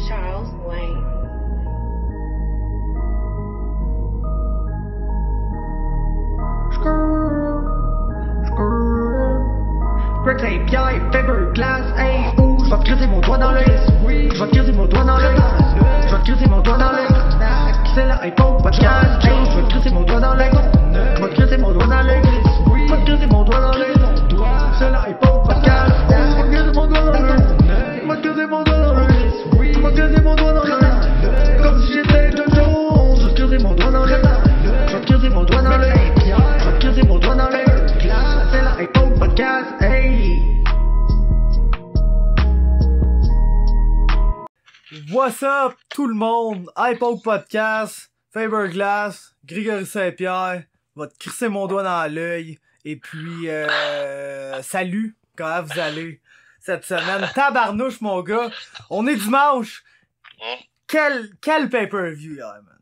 Charles Wayne. Greg Saint-Pierre, Fiberglass, hey, ouh, je vais te crisser mon doigt dans l'œil. Je vais te crisser mon doigt dans l'œil. Je vais te crisser mon doigt dans l'œil. C'est la iPhone podcast, hey, je vais te crisser mon doigt dans l'œil. Je vais te crisser mon doigt dans l'œil. Je vais te crisser mon doigt dans l'œil. C'est la iPhone podcast, je vais te crisser mon doigt dans l'œil. Je vais te crisser mon doigt dans l'œil. Je vais te crisser mon doigt dans l'œil. Comme si j'étais John Jones, je vais te crisser mon doigt dans l'œil. Je vais te crisser mon doigt dans l'œil. Je vais te crisser mon doigt dans l'œil. C'est la iPhone podcast, hey. What's up tout le monde, iPod Podcast, Fiberglass, Grégory Saint-Pierre, va te crisser mon doigt dans l'œil, et puis salut, comment vous allez cette semaine? Tabarnouche mon gars, on est dimanche, quel pay-per-view hier, man?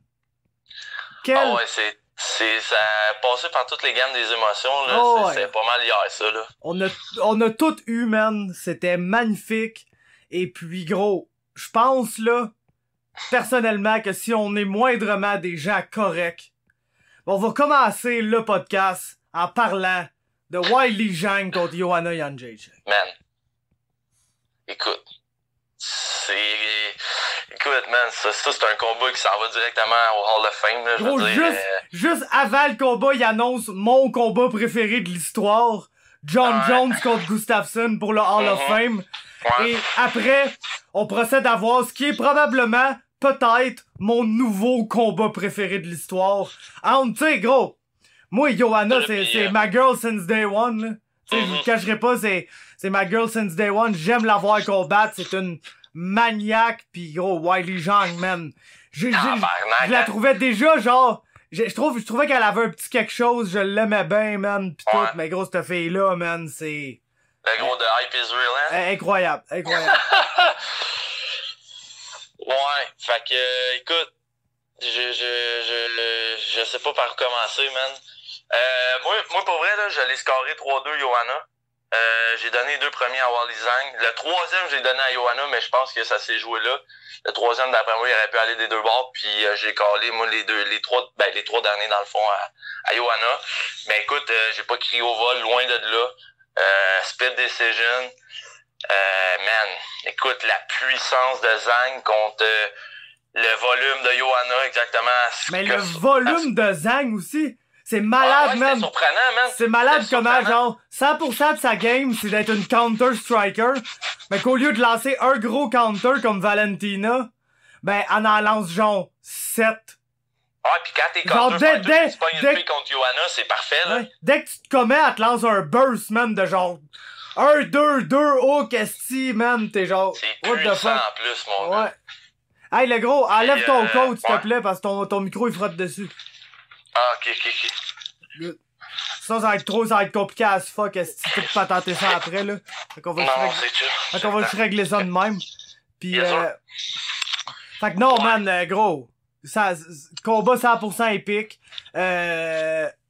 Ah ouais, ça a passé par toutes les gammes des émotions, là, c'est pas mal hier ça, là. On a tout eu, man, c'était magnifique, et puis gros, je pense, là, personnellement, que si on est moindrement des gens corrects, on va commencer le podcast en parlant de Weili Zhang contre Joanna Jędrzejczyk. Man, écoute, man, ça c'est un combat qui s'en va directement au Hall of Fame, là, Gros, je veux dire, juste avant le combat, il annonce mon combat préféré de l'histoire, John Jones contre Gustafsson pour le Hall of Fame. Ouais. Et après, on procède à voir ce qui est probablement, peut-être, mon nouveau combat préféré de l'histoire. Tu sais, gros, moi, Joanna, c'est ma girl since day one, là. Tu sais, je vous le cacherai pas, c'est ma girl since day one. J'aime la voir combattre, c'est une maniaque, pis gros, Weili Zhang, man. Je la trouvais déjà, genre, je trouvais qu'elle avait un petit quelque chose, je l'aimais bien, man, pis tout, mais gros, cette fille-là, man, c'est... Le gros de Hype is Real, hein? Incroyable. Ouais, fait que, écoute, je sais pas par où commencer, man. Moi, pour vrai, là, j'allais scorer 3-2 Joanna. J'ai donné les deux premiers à Weili Zhang. Le troisième, j'ai donné à Joanna, mais je pense que ça s'est joué là. Le troisième, d'après moi, il aurait pu aller des deux bords, puis j'ai collé, moi, les trois derniers, dans le fond, à Joanna. Mais écoute, j'ai pas crié au vol, loin de là. Split decision. Man, écoute, la puissance de Zhang contre le volume de Joanna, exactement. Mais le volume de Zhang aussi, c'est malade, man. C'est surprenant, man. C'est malade comment, genre, 100% de sa game, c'est d'être une counter-striker, mais qu'au lieu de lancer un gros counter comme Valentina, ben, elle en lance genre 7. Ouais, pis quand t'es counter-striker, tu pognes une fille contre Joanna, c'est parfait, là. Ouais, dès que tu te commets, elle te lance un burst, man, de genre 1, 2, 2, oh, qu'est-ce man, t'es genre, c'est what the fuck. en plus, mon gars. Hey, le gros, enlève ton code, s'il te plaît, parce que ton micro, il frotte dessus. Ah, ok. Sinon, ça va être compliqué à ce fuck, est-ce que tu peux pas tenter ça après, là? Fait qu'on va juste régler ça de même. Pis, fait que non, man, gros. Combat 100% épique.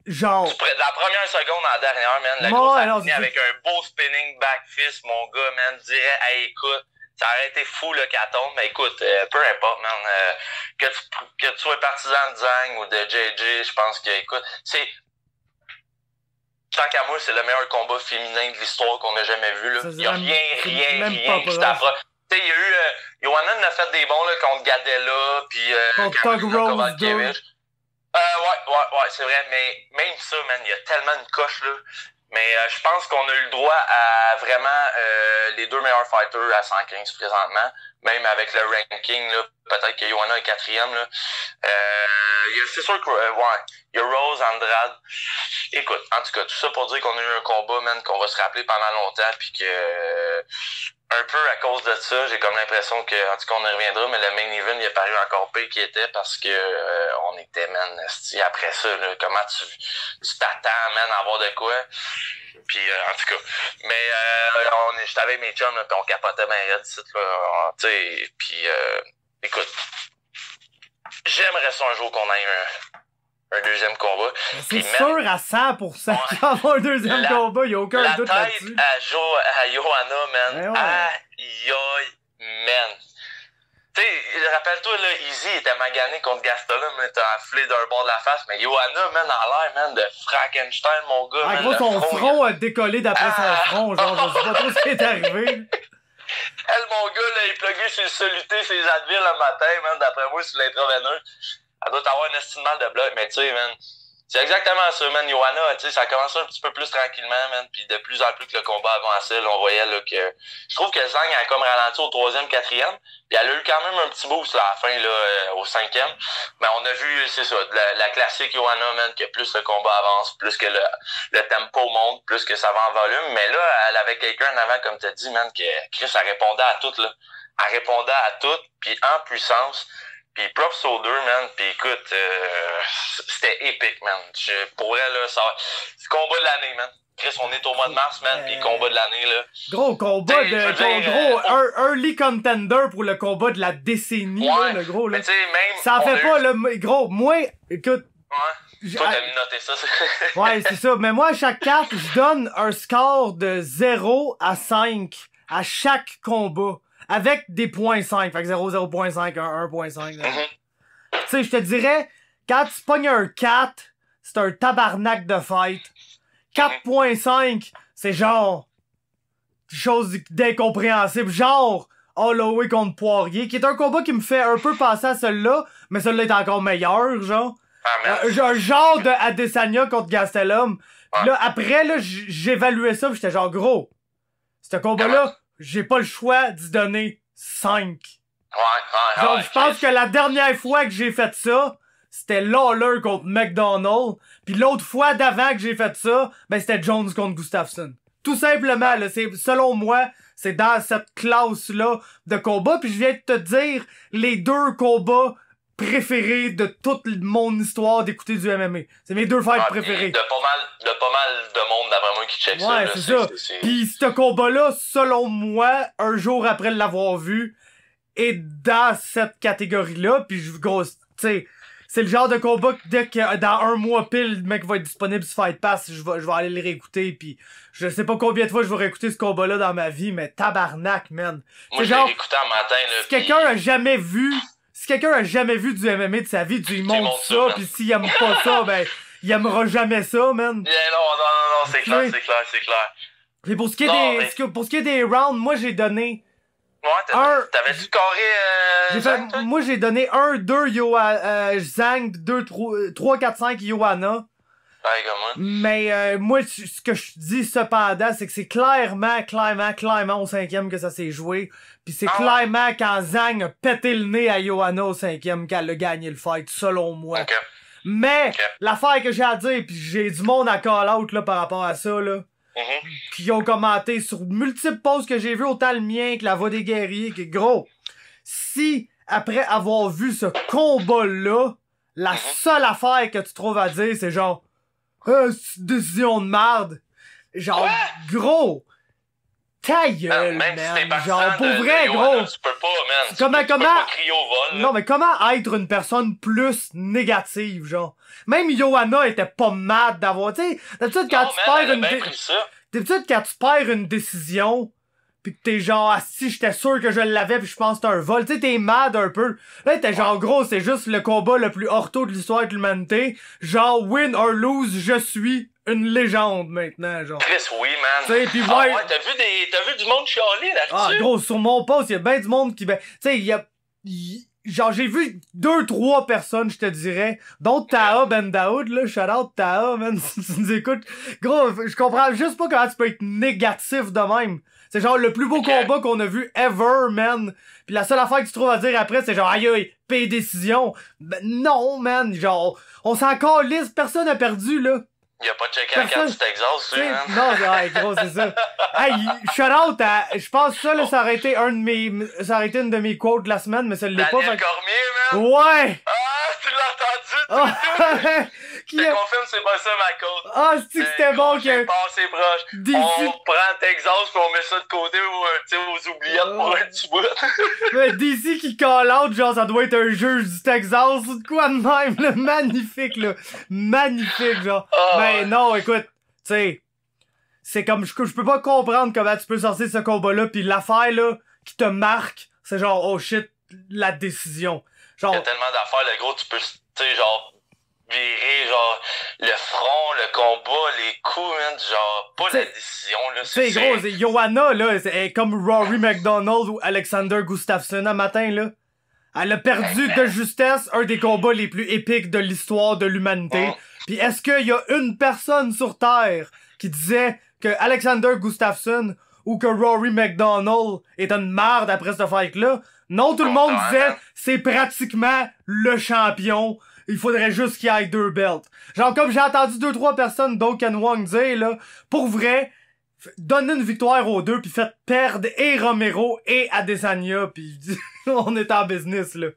Genre. La première seconde en dernière, man. Le gros a fini avec un beau spinning back fist, mon gars, man. Je dirais, hey, écoute, ça aurait été fou, là, qu'elle tombe. Mais écoute, peu importe, man. Que tu sois partisan de Zhang ou de JJ, je pense que, écoute, tant qu'à moi, c'est le meilleur combat féminin de l'histoire qu'on a jamais vu, là. Il y a rien qui t'approche. Tu sais, il y a eu, Joanna en a fait des bons, là, contre Gadella, pis, contre Kovalkiewicz. Ouais, c'est vrai, mais même ça, man, il y a tellement une coche, là. Mais je pense qu'on a eu le droit à vraiment les deux meilleurs fighters à 115 présentement, même avec le ranking, là. Peut-être que Joanna est quatrième, là. C'est sûr que, il y a Rose, Andrade. Écoute, en tout cas, tout ça pour dire qu'on a eu un combat, man, qu'on va se rappeler pendant longtemps, puis que un peu à cause de ça, j'ai comme l'impression que, en tout cas, on y reviendra, mais le main event, il a paru encore pire qu'il était parce que on était, man, après ça, là, comment tu t'attends, man, à avoir de quoi. Puis, en tout cas, mais j'étais avec mes chums, là, pis on capotait bien raide, là, tu sais, puis, écoute, j'aimerais ça un jour qu'on ait un deuxième combat. C'est sûr à 100% qu'il va y avoir un deuxième combat, il n'y a aucun doute là-dessus. La tête à Joanna, man. Aïe, man. Tu sais, rappelle-toi, là, Easy était magané contre Gastelum, mais t'as afflé d'un bord de la face, mais Johanna, man, a l'air, man, de Frankenstein, mon gars, man. Gros, son front a décollé d'après son front, genre, je sais pas trop ce qui est arrivé. Elle, mon gars, là, il pluguait sur le soluté, ses Advil le matin, man, d'après moi, sur l'intraveineuse. Elle doit avoir un estime mal de bloc, mais tu sais, man, c'est exactement ça, man. Johanna, tu sais, ça a commencé un petit peu plus tranquillement, man, puis de plus en plus que le combat avançait, là, on voyait, là, que... Je trouve que Zhang a comme ralenti au 3e, 4e, puis elle a eu quand même un petit boost, là, à la fin, là, au 5e. Mais on a vu, c'est ça, la classique Johanna, man, que plus le combat avance, plus que le tempo monte, plus que ça va en volume. Mais là, elle avait quelqu'un en avant, comme t'as dit, man, que Chris, elle répondait à tout, là. Elle répondait à tout, puis en puissance. Puis props aux deux, man. Puis écoute, c'était épique, man. Pour elle, là, c'est le combat de l'année, man. Chris, on est au mois de mars, man, puis combat de l'année, là. Gros combat early contender pour le combat de la décennie, ouais, là, le gros, là. Mais tu sais, même... Ça fait pas, le gros, moi, écoute... Ouais, toi, t'as noté ça. Ouais, c'est ça. Mais moi, à chaque carte, je donne un score de 0 à 5 à chaque combat. Avec des points 5. Fait que 0, 0.5, 1.5. Tu sais, je te dirais, quand tu pognes un 4, c'est un tabarnak de fight. 4.5, c'est genre... chose d'incompréhensible. Genre, Holloway contre Poirier, qui est un combat qui me fait un peu penser à celui-là, mais celui-là est encore meilleur, genre. Un genre de Adesanya contre Gastelum. Pis là, après, là, j'évaluais ça, pis j'étais genre, gros, ce combat-là, j'ai pas le choix d'y donner 5. Genre, je pense que la dernière fois que j'ai fait ça, c'était Lawler contre McDonald. Puis l'autre fois d'avant que j'ai fait ça, ben c'était Jones contre Gustafsson. Tout simplement, là, c'est, selon moi, c'est dans cette classe-là de combat. Puis je viens de te dire les 2 combats préférés de toute mon histoire d'écouter du MMA. C'est mes 2 fights préférés. De pas mal de monde, d'après moi, qui check ça. Ouais, c'est ça. Pis ce combat-là, selon moi, un jour après l'avoir vu, est dans cette catégorie-là. Pis gros, tu sais, c'est le genre de combat que dès que dans un mois pile, le mec va être disponible sur Fight Pass, je vais aller le réécouter. Pis je sais pas combien de fois je vais réécouter ce combat-là dans ma vie, mais tabarnak, man. Moi, je l'ai réécouté en matin, là. Si quelqu'un a jamais vu... Si quelqu'un a jamais vu du MMA de sa vie, tu lui montres ça, pis s'il aime pas ça, ben, il aimera jamais ça, man. Yeah, non, c'est clair, c'est clair. Et pour ce qui est des rounds, moi j'ai donné... Ouais, t'avais-tu carré moi j'ai donné 1, 2 Zhang, 2, 3, 4, 5 Johanna. Ouais, comme moi. Mais moi, ce que je dis cependant, c'est que c'est clairement au 5e que ça s'est joué. Puis c'est clairement quand Zhang a pété le nez à Johanna au 5e qu'elle a gagné le fight, selon moi. Okay. Mais l'affaire que j'ai à dire, puis j'ai du monde à call out là, par rapport à ça, là, qui ont commenté sur multiples posts que j'ai vu, autant le mien que la voix des guerriers, que gros, si après avoir vu ce combat-là, la seule affaire que tu trouves à dire, c'est genre c'est une décision de merde. Genre, gros, ta gueule, même man. Si t'es genre, pour vrai, gros. Tu peux pas, man. Comment, tu peux pas crier au vol. Non, mais comment être une personne plus négative, genre? Même Johanna était pas mad d'avoir, tu sais, d'habitude quand tu perds une décision, pis que t'es genre, ah si, j'étais sûr que je l'avais pis je pense que c'est un vol, tu sais, t'es mad un peu. Là, t'es genre, gros, c'est juste le combat le plus ortho de l'histoire de l'humanité. Genre, win or lose, je suis une légende maintenant, genre. Chris, oui, man. T'sais, pis ouais, t'as vu du monde chialer là-dessus? Ah, gros, sur mon post, il y a ben du monde qui, ben, tu sais, genre, j'ai vu 2-3 personnes, je te dirais, dont Taha Ben Daoud, là, shout out Taha, man, si tu nous écoutes. Gros, je comprends juste pas comment tu peux être négatif de même. C'est genre le plus beau combat qu'on a vu ever, man. Pis la seule affaire que tu trouves à dire après, c'est genre, aïe, paye décision. Ben, non, man, genre, on s'en calisse, personne n'a perdu, là. Il a pas checké la carte du Texas, lui, man. Non, gros, c'est ça. Hey, shout out à, je pense que ça, là, ça aurait été une de mes quotes de la semaine, mais ça l'est pas. Daniel Cormier, man. Ouais! Ah, tu l'as entendu, je te confirme, c'est pas ça ma côte. Ah, c'est que c'était bon que... C'est passé proche. On prend Texas pis on met ça de côté aux oubliettes pour un petit bout. Mais DC qui call out, genre, ça doit être un juge du Texas ou de quoi de même, là. Magnifique, là. Magnifique, genre. Mais non, écoute, tu sais, c'est comme, je peux pas comprendre comment tu peux sortir ce combat-là pis l'affaire, là, qui te marque, c'est genre, oh shit, la décision. Il y Genre, a tellement d'affaires, le gros, tu peux, tu sais, genre, virer, genre, le front, le combat, les coups, man, genre, pas la décision, là. c'est gros, Johanna, là, elle est comme Rory McDonald ou Alexander Gustafsson un matin, là. Elle a perdu de justesse un des combats les plus épiques de l'histoire de l'humanité. Puis est-ce qu'il y a une personne sur Terre qui disait que Alexander Gustafsson ou que Rory McDonald est une merde après ce fight-là? Non, tout le monde disait c'est pratiquement le champion. Il faudrait juste qu'il y ait 2 belts. Genre, comme j'ai entendu 2-3 personnes d'Oken Wong dire, là, pour vrai, donnez une victoire aux deux, puis faites perdre et Romero et Adesanya, puis on est en business, là.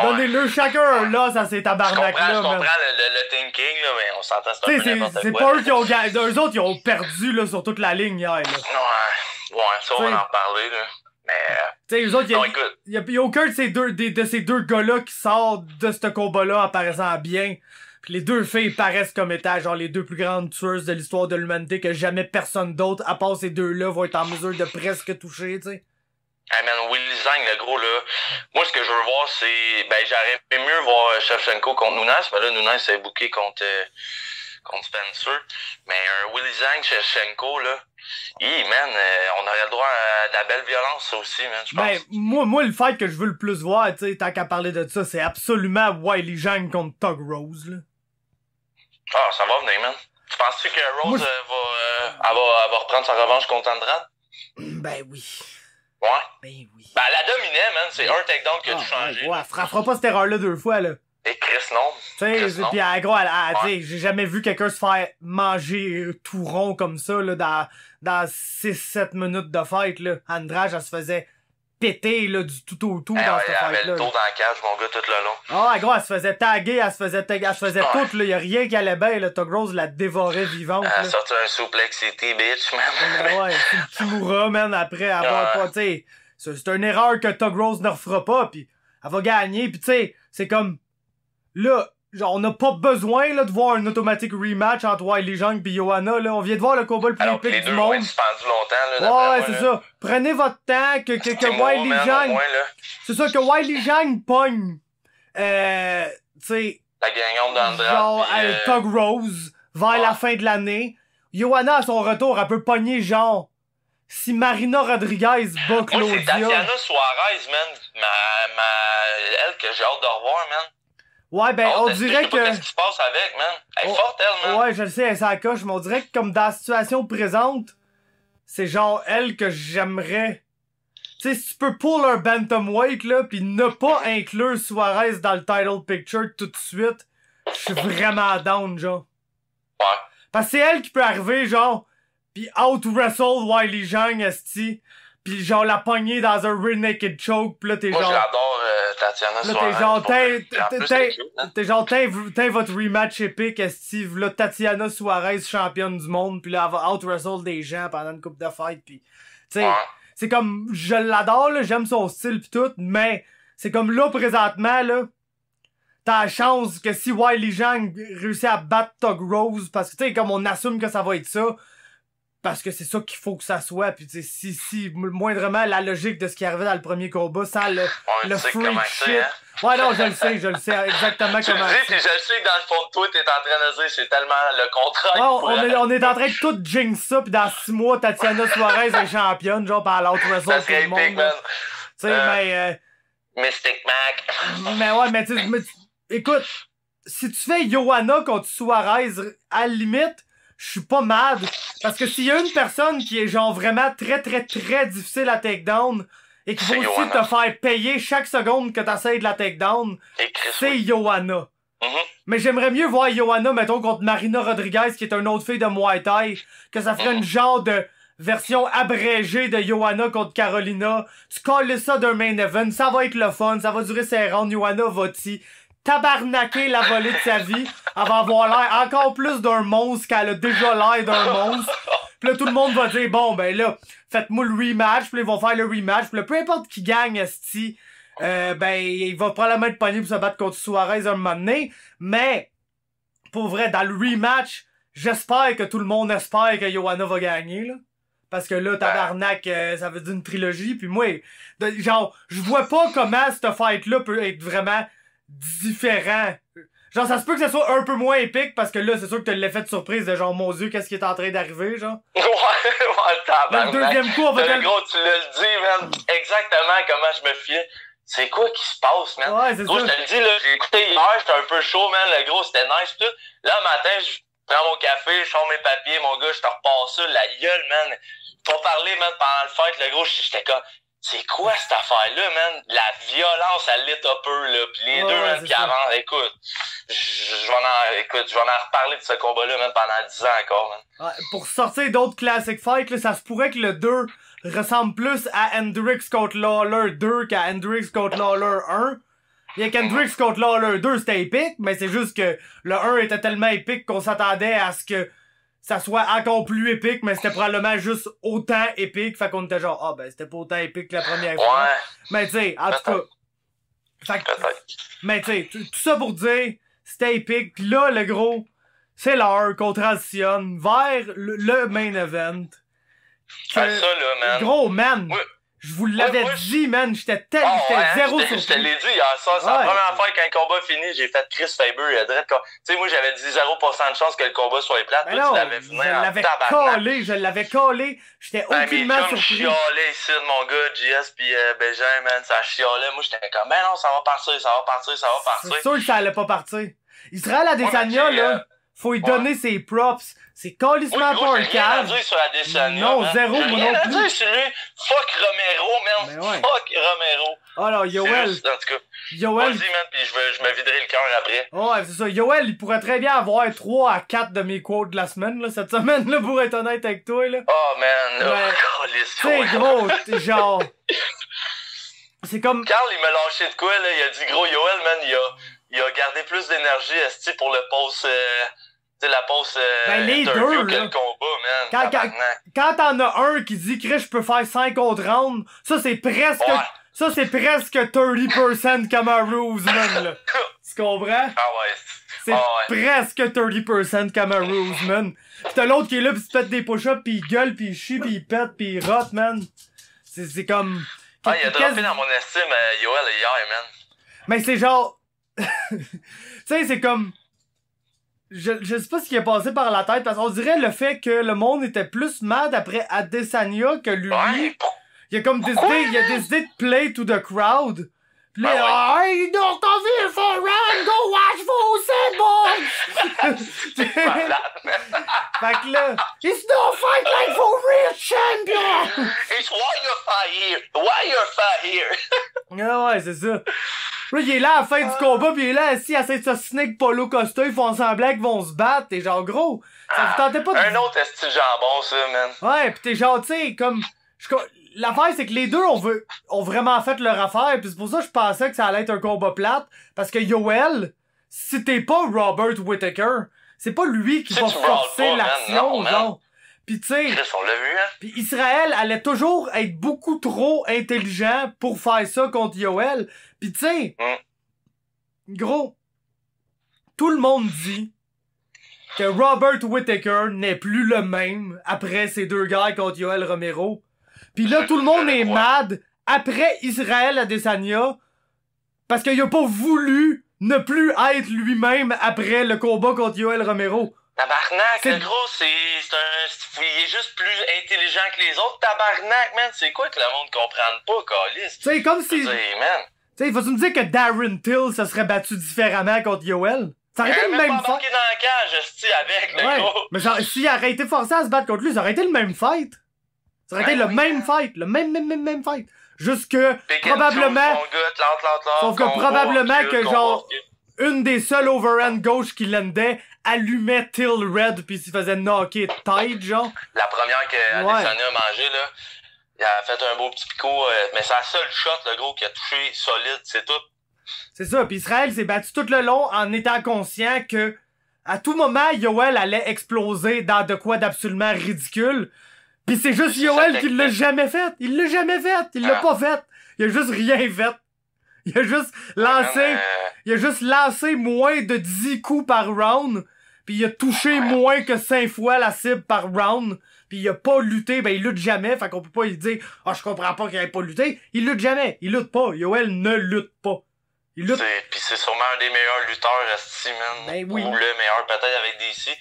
Donnez-le chacun un loss à ces tabarnak-là. Je comprends le thinking, là, mais on s'entend, c'est un peu n'importe quoi. C'est pas eux qui ont gagné. Eux autres, ils ont perdu, là, sur toute la ligne hier, là. Ouais, ça, on va en parler, là. Mais. Tu sais, eux autres, il y a aucun de ces deux gars-là qui sort de ce combat-là en paraissant bien. Puis les deux filles paraissent comme étant genre les deux plus grandes tueuses de l'histoire de l'humanité que jamais personne d'autre, à part ces deux-là, va être en mesure de presque toucher, tu sais. Hey man, Willy Zhang, le gros, là. Moi, ce que je veux voir, c'est. Ben, j'aurais mieux voir Shevchenko contre Nunes, mais là, Nunes s'est booké contre Spencer. Mais un Willy Zhang, Shevchenko, là. Man, on aurait le droit à de la belle violence, ça aussi, man, je pense. Ben, moi, le fight que je veux le plus voir, tu sais, tant qu'à parler de ça, c'est absolument Wiley Zhang contre Tug Rose, là. Ah, ça va venir, man. Tu penses-tu que Rose va reprendre sa revanche contre Andrade? Ben oui. Ouais? Ben oui. Ben, elle a dominé, man. C'est un takedown qui a tout changé. Ouais, elle fera pas cette erreur-là 2 fois, là. Et Chris, non. Tu sais, pis gros, j'ai jamais vu quelqu'un se faire manger tout rond comme ça, là, dans 6-7 minutes de fight, là. Andrade, elle se faisait péter, là, du tout au tout dans cette fight-là. Elle avait le dos dans la cage, mon gars, tout le long. Ah, gros, elle se faisait taguer, elle se faisait tout, là. Y'a rien qui allait bien, là. Tug Rose la dévorait vivante, elle a sorti un suplex city, bitch, man. Ouais, tu mourras, man, après avoir pas, tu sais. C'est une erreur que Tug Rose ne refera pas, pis elle va gagner, pis tu sais, c'est comme, là, genre, on n'a pas besoin, là, de voir un automatique rematch entre Wiley Zhang pis Johanna, là. On vient de voir le combat le plus épique du monde. Les deux suspendu longtemps, là. Ouais, c'est ça. Prenez votre temps, que Wiley Zhang... C'est ça, que Wiley Zhang pogne, tu sais... La gagnante d'Andrade. Genre, Tug Rose, vers la fin de l'année. Johanna, à son retour, elle peut pogner, genre... Si Marina Rodriguez bat Claudia... Moi, c'est Tatiana Suarez, man. Elle que j'ai hâte de revoir, man. Ouais, ben, on dirait que... Qu'est-ce qui se passe avec, man? Elle est forte, elle, man. Ouais, je le sais, elle s'en coche, mais on dirait que comme dans la situation présente, c'est genre elle que j'aimerais... Tu sais, si tu peux pull un bantamweight, là, pis ne pas inclure Suarez dans le title picture tout de suite, je suis vraiment down, genre. Ouais. Parce que c'est elle qui peut arriver, genre, pis out-wrestle Wiley Zhang, esti, pis genre la pogner dans un rear naked choke, pis là t'es genre... Moi, j'adore Tatiana Suarez. T'es genre, t'es votre rematch épique, esti, là Tatiana Suarez, championne du monde, pis là elle va out-wrestle des gens pendant une coupe de fight, pis... Tu sais, c'est comme, je l'adore, là, j'aime son style pis tout, mais c'est comme là, présentement, là, t'as la chance que si Wiley Zhang réussit à battre Tug Rose, parce que tu sais, comme on assume que ça va être ça, parce que c'est ça qu'il faut que ça soit, pis tu sais, si moindrement la logique de ce qui arrivait dans le premier combat, sans le freak shit. Hein? Ouais, non, je le sais exactement comment c'est. Puis je sais que dans le fond de toi, t'es en train de dire c'est tellement le contraire. On est en train de tout jinx ça, pis dans 6 mois, Tatiana Suarez est championne, genre par l'autre wrestle tout le monde. Tu sais, mais... Mystic Mac. Mais ouais, mais tu sais, écoute, si tu fais Johanna contre Suarez, à la limite, je suis pas mad. Parce que s'il y a une personne qui est genre vraiment très très très difficile à takedown et qui va aussi te faire payer chaque seconde que t'essayes de la takedown, c'est Johanna. Mais j'aimerais mieux voir Johanna, mettons, contre Marina Rodriguez, qui est une autre fille de Muay Thai, que ça ferait une genre de version abrégée de Johanna contre Carolina. Tu colles ça d'un main event, ça va être le fun, ça va durer ses rounds, Johanna va-t-y tabarnaquer la volée de sa vie, elle va avoir l'air encore plus d'un monstre qu'elle a déjà l'air d'un monstre. Pis là, tout le monde va dire, bon, ben là, faites-moi le rematch, pis là, ils vont faire le rematch, pis là, peu importe qui gagne, esti, ben, il va probablement être pogné pour se battre contre Suarez un moment donné, mais, pour vrai, dans le rematch, j'espère que tout le monde espère que Johanna va gagner, là. Parce que là, tabarnak, ça veut dire une trilogie. Puis moi, genre, je vois pas comment cette fight-là peut être vraiment différent. Genre, ça se peut que ça soit un peu moins épique parce que là, c'est sûr que t'as l'effet de surprise de genre, mon Dieu, qu'est-ce qui est en train d'arriver, genre. Ouais, tabarnak. Le deuxième coup, on va le gros, tu l'as dit, man. Exactement comment je me fiais. C'est quoi qui se passe, man? Ouais, c'est gros, ça. je te le dis, là, j'ai écouté hier, j'étais un peu chaud, man. Le gros, c'était nice, tout. Là, le matin, je prends mon café, je sors mes papiers, mon gars, je te repasse ça, la gueule, man. Pour parler, man, pendant le fight, le gros, j'étais comme, c'est quoi cette affaire-là, man? La violence à l'étopeur, là. Pis les deux, man, qui avancent. Écoute, je vais en reparler de ce combat-là, man, pendant 10 ans encore, man. Ouais, pour sortir d'autres classic fights, là, ça se pourrait que le 2 ressemble plus à Hendrix contre Lawler 2 qu'à Hendrix contre Lawler 1. Bien qu'Hendrix contre Lawler 2, c'était épique, mais c'est juste que le 1 était tellement épique qu'on s'attendait à ce que ça soit encore plus épique, mais c'était probablement juste autant épique, fait qu'on était genre, ah ben c'était pas autant épique que la première fois. Mais tu sais, en tout cas. Fait que, mais tu sais, tout ça pour dire, c'était épique, pis là, le gros, c'est l'heure qu'on transitionne vers le main event. Ça, là, man. Gros, man. Oui. Je vous l'avais dit, man, j'étais zéro surpris. Je te l'ai dit hier soir, c'est la première fois qu'un combat finit, j'ai fait Chris Faber, tu sais, moi j'avais dit 0% de chance que le combat soit plate, mais toi non, tu l'avais fini je l'avais collé, j'étais aucunement surpris. Chialait ici, mon gars, JS pis Benjamin, man, ça chialait, moi j'étais comme, ben non, ça va partir. C'est sûr que ça allait pas partir. Israël Adesanya, là, faut lui donner ses props. C'est calissement pas un calme. J'ai rien à dire sur Adesanya. Non, zéro, moi non plus. J'ai rien à dire sur lui. Fuck Romero, man. Ouais. Fuck Romero. Alors, Yoel. Juste, en tout cas. Vas-y, man, pis je me viderai le cœur après. Ouais, c'est ça. Yoel, il pourrait très bien avoir 3 à 4 de mes quotes de la semaine, là, cette semaine-là, pour être honnête avec toi, là. Oh, man. Ouais. C'est gros, genre. C'est comme. Carl, il m'a lâché de quoi, là? Il a dit, gros, Yoel, man, il a gardé plus d'énergie, esti, pour le post, la pause les deux, que le combat, man. Quand t'en as un qui dit que je peux faire 5 autres rounds, ça c'est presque 30% Kamaru's, man, là. Tu comprends? Ah ouais. C'est presque 30% Kamaru's, man. Pis t'as l'autre qui est là pis il se pète des push-ups pis il gueule pis il chie pis il pète pis il rote, man. C'est comme... Ah, il a droppé dans mon estime, Yoel, hier, man. Mais c'est genre... tu sais, c'est comme... Je sais pas ce qui est passé par la tête, parce qu'on dirait le fait que le monde était plus mad après Adesanya que lui. Ouais. Il a comme décidé de play to the crowd. Pis là, hey, don't come here for a run, go watch for boys! Fait que là, it's no fight like for real champion! It's why you're fight here! Ah ouais, c'est ça. Là, il est là à la fin du combat, pis il est là assis à s'assassiner avec Paulo Costa, ils font semblant qu'ils vont se battre, et genre, gros, ça vous tentait pas de... Un autre esti de jambon, ça, man. Ouais, pis t'es genre, tu sais, comme... L'affaire, c'est que les deux ont vraiment fait leur affaire, pis c'est pour ça que je pensais que ça allait être un combat plate, parce que Yoel, si t'es pas Robert Whittaker, c'est pas lui qui va forcer l'action, genre. Pis tu sais, on l'a vu, hein? Pis Israël allait toujours être beaucoup trop intelligent pour faire ça contre Yoel. Pis tu sais, gros, tout le monde dit que Robert Whittaker n'est plus le même après ces deux gars contre Yoel Romero. Pis là, tout le monde est mad après Israël Adesanya parce qu'il a pas voulu ne plus être lui-même après le combat contre Yoel Romero. Tabarnak, le gros, il est juste plus intelligent que les autres. Tabarnak, man, c'est quoi que le monde comprenne pas, câlisse? Tu sais, comme si... Tu sais, faut-tu me dire que Darren Till se serait battu différemment contre Yoel? Ça aurait été le même fight. Il dans la cage, avec, le gros. Mais genre, s'il aurait été forcé à se battre contre lui, ça aurait été le même fight. Ça aurait été le même fight. Le même fight. Juste que, probablement... Sauf que probablement que, genre, une des seules overhand gauche qui landait allumait Till Red pis s'il faisait knocker tête, genre. La première que Adesanya a mangé, là, il a fait un beau petit picot, mais c'est la seule shot, le gros, qui a touché solide, c'est tout. C'est ça, pis Israël s'est battu tout le long en étant conscient que, à tout moment, Yoel allait exploser dans de quoi d'absolument ridicule. Pis c'est juste Yoel qui l'a jamais fait. Il l'a jamais fait. Il l'a pas fait. Il a juste rien fait. Il a juste lancé moins de 10 coups par round. pis il a touché moins que 5 fois la cible par round, pis il a pas lutté, ben il lutte jamais, fait qu'on peut pas lui dire « Ah, je comprends pas qu'il ait pas lutté », il lutte jamais, il lutte pas, Yoel ne lutte pas. Il lutte. Pis c'est sûrement un des meilleurs lutteurs, esti, man. Ben oui. Ou le meilleur, peut-être, avec DC.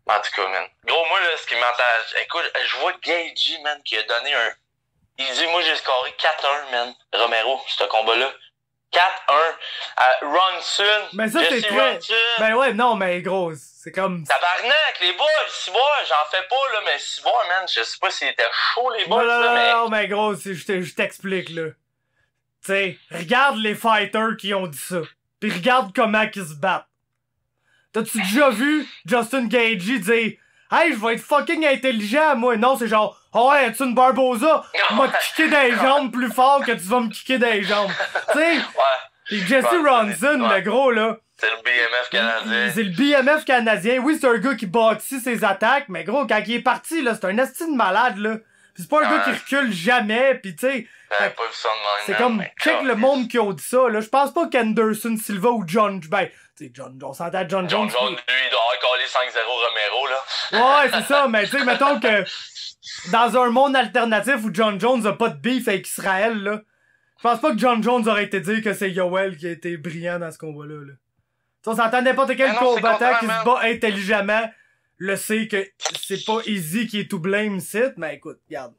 En tout cas, man. Gros, moi, là, ce qui m'entache... Écoute, je vois Gagey, man, qui a donné un... Il dit, moi, j'ai scoré 4-1, man. Romero, ce combat-là. 4-1. Ronson. Mais ça, c'est Jesse très... Ronson. Ben ouais, non, mais gros, c'est comme... Tabarnak, les boys, Ciboire, j'en fais pas, là, mais Ciboire, man, je sais pas s'il était chaud, les boys, Non, mais gros, je t'explique, là. T'sais, regarde les fighters qui ont dit ça. Pis regarde comment ils se battent. T'as-tu déjà vu Justin Gaethje dire « Hey, je vais être fucking intelligent, moi! » Non, c'est genre « Oh ouais, as-tu une Barbosa? M'a kické dans les jambes plus fort que tu vas me kicker dans les jambes. » T'sais? Pis Jesse Ronson, le gros, là... C'est le BMF canadien. C'est le BMF canadien. Oui, c'est un gars qui bâtit ses attaques, mais gros, quand il est parti, là, c'est un esti de malade, là. Pis c'est pas un gars qui recule jamais, pis t'sais... C'est comme, check le monde qui ont dit ça, là. Je pense pas qu'Anderson Silva ou John, ben, tu sais, on s'entend à John Jones. Lui, il doit avoir collé 5-0 Romero, là. Ouais, c'est ça, mais tu sais, mettons que dans un monde alternatif où John Jones a pas de beef avec Israël, là, je pense pas que John Jones aurait été dire que c'est Yoel qui a été brillant dans ce combat-là, là. Tu sais, on s'entend n'importe quel combattant qui se bat intelligemment le sait que c'est pas Easy qui est tout blame site, mais écoute, regarde.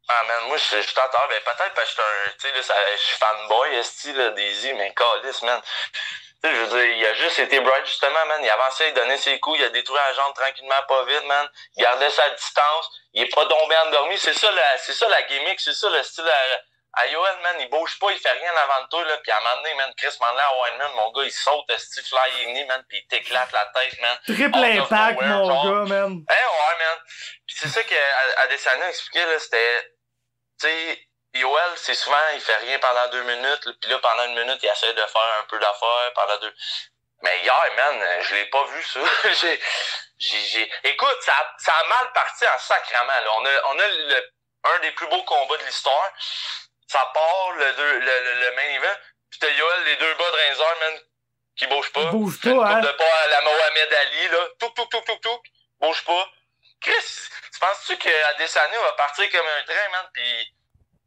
Ah, man, moi, je suis tenteur, ben, peut-être parce que je suis fanboy, esti, là, d'Easy, mais calice, man. Tu sais, je veux dire, il a juste été bright, justement, man. Il avançait, il donnait ses coups, il a détruit la jambe tranquillement, pas vite, man. Il gardait sa distance, il est pas tombé endormi. C'est ça la gimmick, c'est ça le style à Yoel, man. Il bouge pas, il fait rien avant de toi, là. Pis à un moment donné, man, Chris Manley à Wildman, mon gars, il saute, esti, flying knee, man, pis il t'éclate la tête, man. Triple impact, mon gars, man. Ouais, man. Pis c'est ça qu'Adesanya expliquait, là, c'était, tu sais, Yoel, c'est souvent, il fait rien pendant 2 minutes, puis là, pendant 1 minute, il essaie de faire un peu d'affaires pendant 2... Mais hier, man, je l'ai pas vu, ça. Écoute, ça a mal parti en sacrament, là. On a un des plus beaux combats de l'histoire. Ça part, le main event, pis t'as Yoel, les 2 bas de Rinzer, man, qui bougent pas. Bouge pas, hein. De pas à la Mohamed Ali, là. Touk. Bouge pas. Chris, tu penses-tu qu'Adesanya va partir comme un train, man, pis...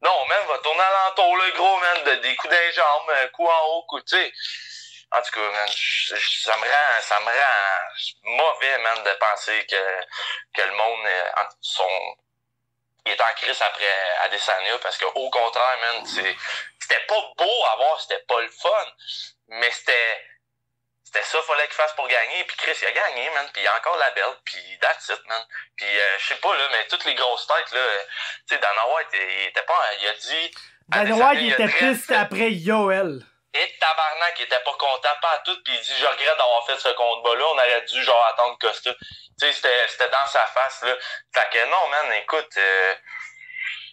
Non, man, va tourner alentour, là, gros, man, des coups dans les jambes, coup en haut, coup, tu sais. En tout cas, man, ça me rend mauvais, man, de penser que le monde il est en crise après Adesanya, parce que au contraire, man, c'était pas beau à voir, c'était pas le fun, mais c'était ça fallait qu'il fasse pour gagner, puis Chris, il a gagné, man, puis il a encore la belle, puis that's it, man. Puis je sais pas, là, mais toutes les grosses têtes, là, tu sais, Dana White, il était pas, il a dit... Dana White, il était piste après Yoel. Et tabarnak, il était pas content, pas à tout, puis il dit, je regrette d'avoir fait ce combat-là, on aurait dû, genre, attendre Costa. Tu sais, c'était dans sa face, là. Fait que non, man, écoute,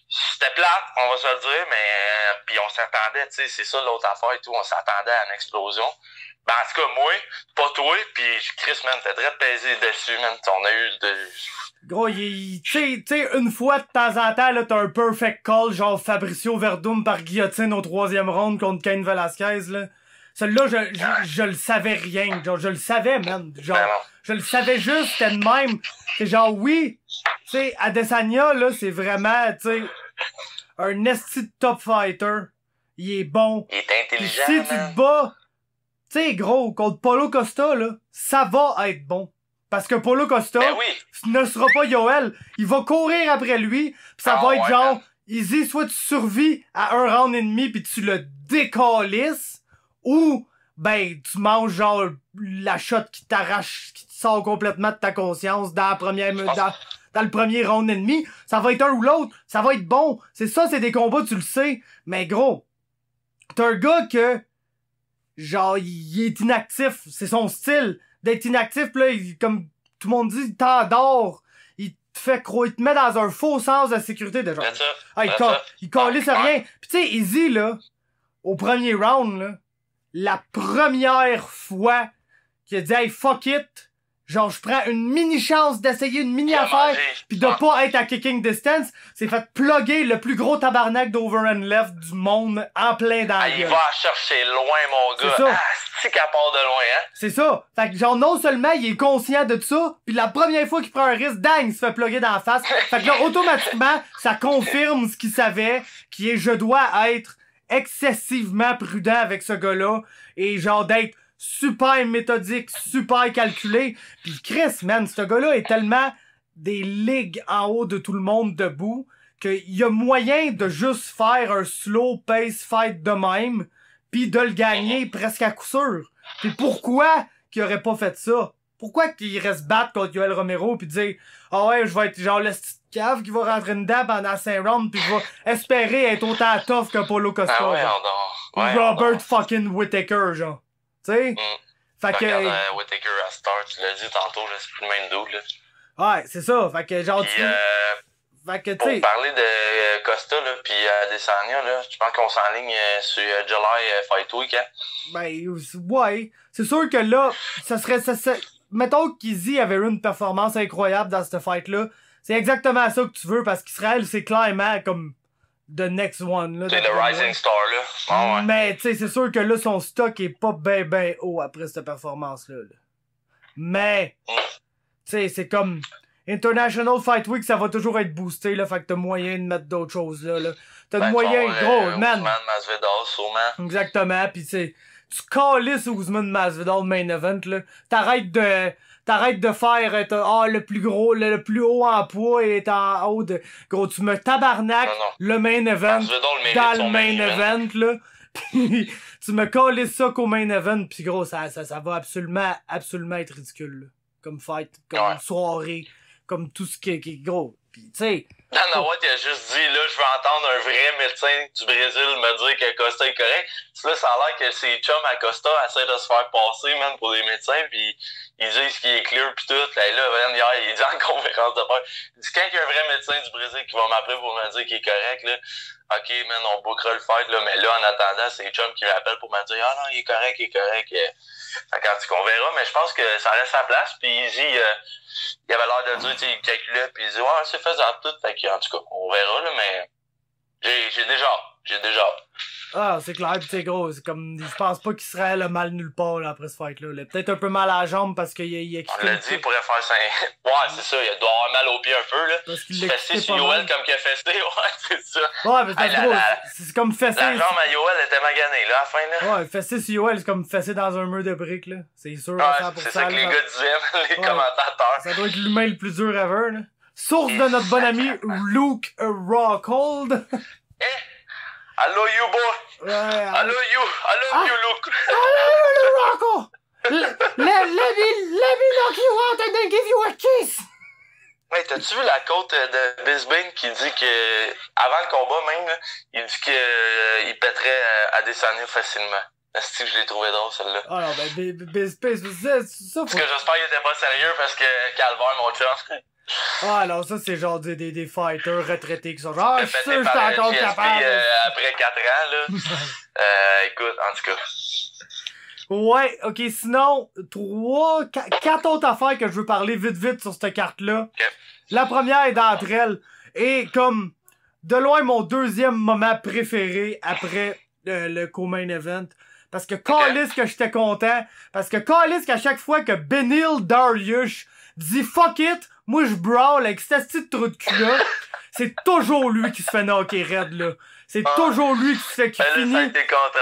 c'était plate, on va se le dire, mais puis on s'attendait, tu sais, c'est ça l'autre affaire et tout, on s'attendait à une explosion. Ben, en tout cas, moi, pas toi, pis Chris, man, t'as très pesé dessus, man. On a eu de... Gros, tu sais, une fois de temps en temps, là, t'as un perfect call, genre Fabricio Verdum par guillotine au 3e round contre Cain Velasquez, là. Celui-là, je le savais rien, genre, je le savais, man. Genre, je le savais juste, c'était de même. C'est genre, oui, tu sais, Adesanya, là, c'est vraiment, tu sais, un esti de top fighter. Il est bon. Il est intelligent, pis si tu te bats, tu sais, gros, contre Paulo Costa, là, ça va être bon. Parce que Paulo Costa ne sera pas Yoel. Il va courir après lui, pis ça va être genre, easy, soit tu survis à 1 round et demi pis tu le décalisses, ou, ben, tu manges genre la shot qui t'arrache, qui te sort complètement de ta conscience dans la première, dans le premier round et demi. Ça va être un ou l'autre. Ça va être bon. C'est ça, c'est des combats, tu le sais. Mais gros, t'as un gars que, genre, il est inactif. C'est son style d'être inactif. Pis là, comme tout le monde dit, il t'endort. Il te fait croire, il te met dans un faux sens de sécurité. De genre, il calisse rien. Pis tu sais, Easy, là, au premier round, là, la première fois qu'il a dit « Hey, fuck it, genre, je prends une mini chance d'essayer une mini Il a affaire, mangé. pis de pas être à kicking distance, c'est fait plugger le plus gros tabarnak d'over and left du monde en plein dans la Il gueule. va chercher loin, mon gars. C'est ça. Ah, c'est qu'elle part de loin, hein? C'est ça. Fait que genre, non seulement il est conscient de ça, pis la première fois qu'il prend un risque, dang, il se fait plugger dans la face. Fait que là, automatiquement, ça confirme ce qu'il savait, qui est je dois être excessivement prudent avec ce gars-là, et genre d'être super méthodique, super calculé. Pis Chris, man, ce gars-là est tellement des ligues en haut de tout le monde debout, qu'il y a moyen de juste faire un slow pace fight de même, pis de le gagner presque à coup sûr. Pis pourquoi qu'il aurait pas fait ça? Pourquoi qu'il reste battre contre Yoel Romero pis dire ah ouais, je vais être genre le petit cave qui va rentrer dedans pendant 5 rounds pis je vais espérer être autant tough que Paulo Costa. Ah ouais, genre. on Ou ouais, Robert fucking Whittaker, genre. Tu sais? Fait que... Regarde Whittaker à Star, tu l'as dit tantôt, là, c'est plus le même dude, là. Ouais, c'est ça. Fait que genre Puis, fait que tu pour sais... parler de Costa, là, pis Adesanya, là, je pense qu'on s'enligne sur July Fight Week, hein. Ben, ouais. C'est sûr que là, ça serait... Mettons qu'Izzy avait eu une performance incroyable dans cette fight-là. C'est exactement ça que tu veux, parce qu'Israël, c'est clairement comme the next one, là. C'est le Rising Star, là. Ah ouais. Mais, tu sais, c'est sûr que là, son stock est pas ben haut après cette performance-là. Là. Mais, tu sais, c'est comme... International Fight Week, ça va toujours être boosté, là. Fait que t'as moyen de mettre d'autres choses, là. T'as de moyen, gros, man. Ousmane Masvidal, sûrement. Exactement, pis tu calisses Ousmane Masvidal main event, là. T'arrêtes de faire le plus gros, le plus haut en poids et en haut de... Gros, tu me tabarnak Non. le main event Masvidal mérite dans son le main event, là. Pis tu me calisses ça qu'au main event, pis gros, ça va absolument être ridicule, là. Comme fight, comme soirée, comme tout ce qui est gros. Pis tu sais... Dan White, il a juste dit, là, je veux entendre un vrai médecin du Brésil me dire que Costa est correct. Puis là, ça a l'air que ses chums à Costa essaient de se faire passer, man, pour des médecins, puis ils disent qu'il est clear, puis tout. Là, man, hier, il dit en conférence de presse, il dit, quand il y a un vrai médecin du Brésil qui va m'appeler pour me dire qu'il est correct, là, OK, man, on bookera le fight, là, mais là, en attendant, c'est les chums qui m'appellent pour me dire, ah non, il est correct. Fait qu'en tout cas, on verra, mais je pense que ça reste sa place, puis il avait l'air de dire, tu sais, il calculait, puis il dit, ouais, c'est faisable tout. Fait qu'en tout cas, on verra, là, mais j'ai déjà hâte. Ah, c'est clair, pis c'est gros, c'est comme, je pense pas qu'il serait le mal nulle part, là, après ce fight-là. Il a peut-être un peu mal à la jambe parce qu'il a On l'a dit, il pourrait faire 5... Ouais, c'est ça, il doit avoir mal au pied un peu, là. Parce qu'il l'a Fessé quitté sur pas Yoel mal. comme qu'il a fessé, ouais, c'est ça. Ouais, mais c'est Hey, gros, c'est comme fessé. La jambe à Yoel était maganée, là, à la fin, là. Ouais, fessé sur Yoel, c'est comme fessé dans un mur de briques, là. C'est sûr, Ouais, 100%. c'est ça que les là. gars disaient, les Ouais. commentateurs. Ça doit être l'humain le plus dur ever, là. Source de notre bon ami Luke Rockhold. Hello, you boy! Ouais, Hello, you, Luke! Rocco! Let me knock you out and then give you a kiss! Hey, t'as-tu vu la côte de Bisbane qui dit que, avant le combat même, là, il dit qu'il pèterait Adesanya facilement. Est-ce que je l'ai trouvé drôle, celle-là? Ah non, ben, c'est ça, Parce que j'espère qu'il était pas sérieux parce que Calvaire, mon chum. Ah non, ça c'est genre des fighters retraités qui sont genre, ah, je suis Fait sûr que péter j'étais par encore GSP, capable. après 4 ans, là. Écoute, en tout cas. Ouais, ok, sinon, 4 autres affaires que je veux parler vite sur cette carte-là. Okay. La première d'entre elles est comme, de loin, mon deuxième moment préféré après le co-main event. Parce que calisse que j'étais content. Parce que calisse qu'à chaque fois que Benil Dariush dit fuck it, moi je brawl avec cette petite trou de cul-là, c'est toujours lui qui se fait knocker raide, là. C'est toujours lui qui se fait, qui finit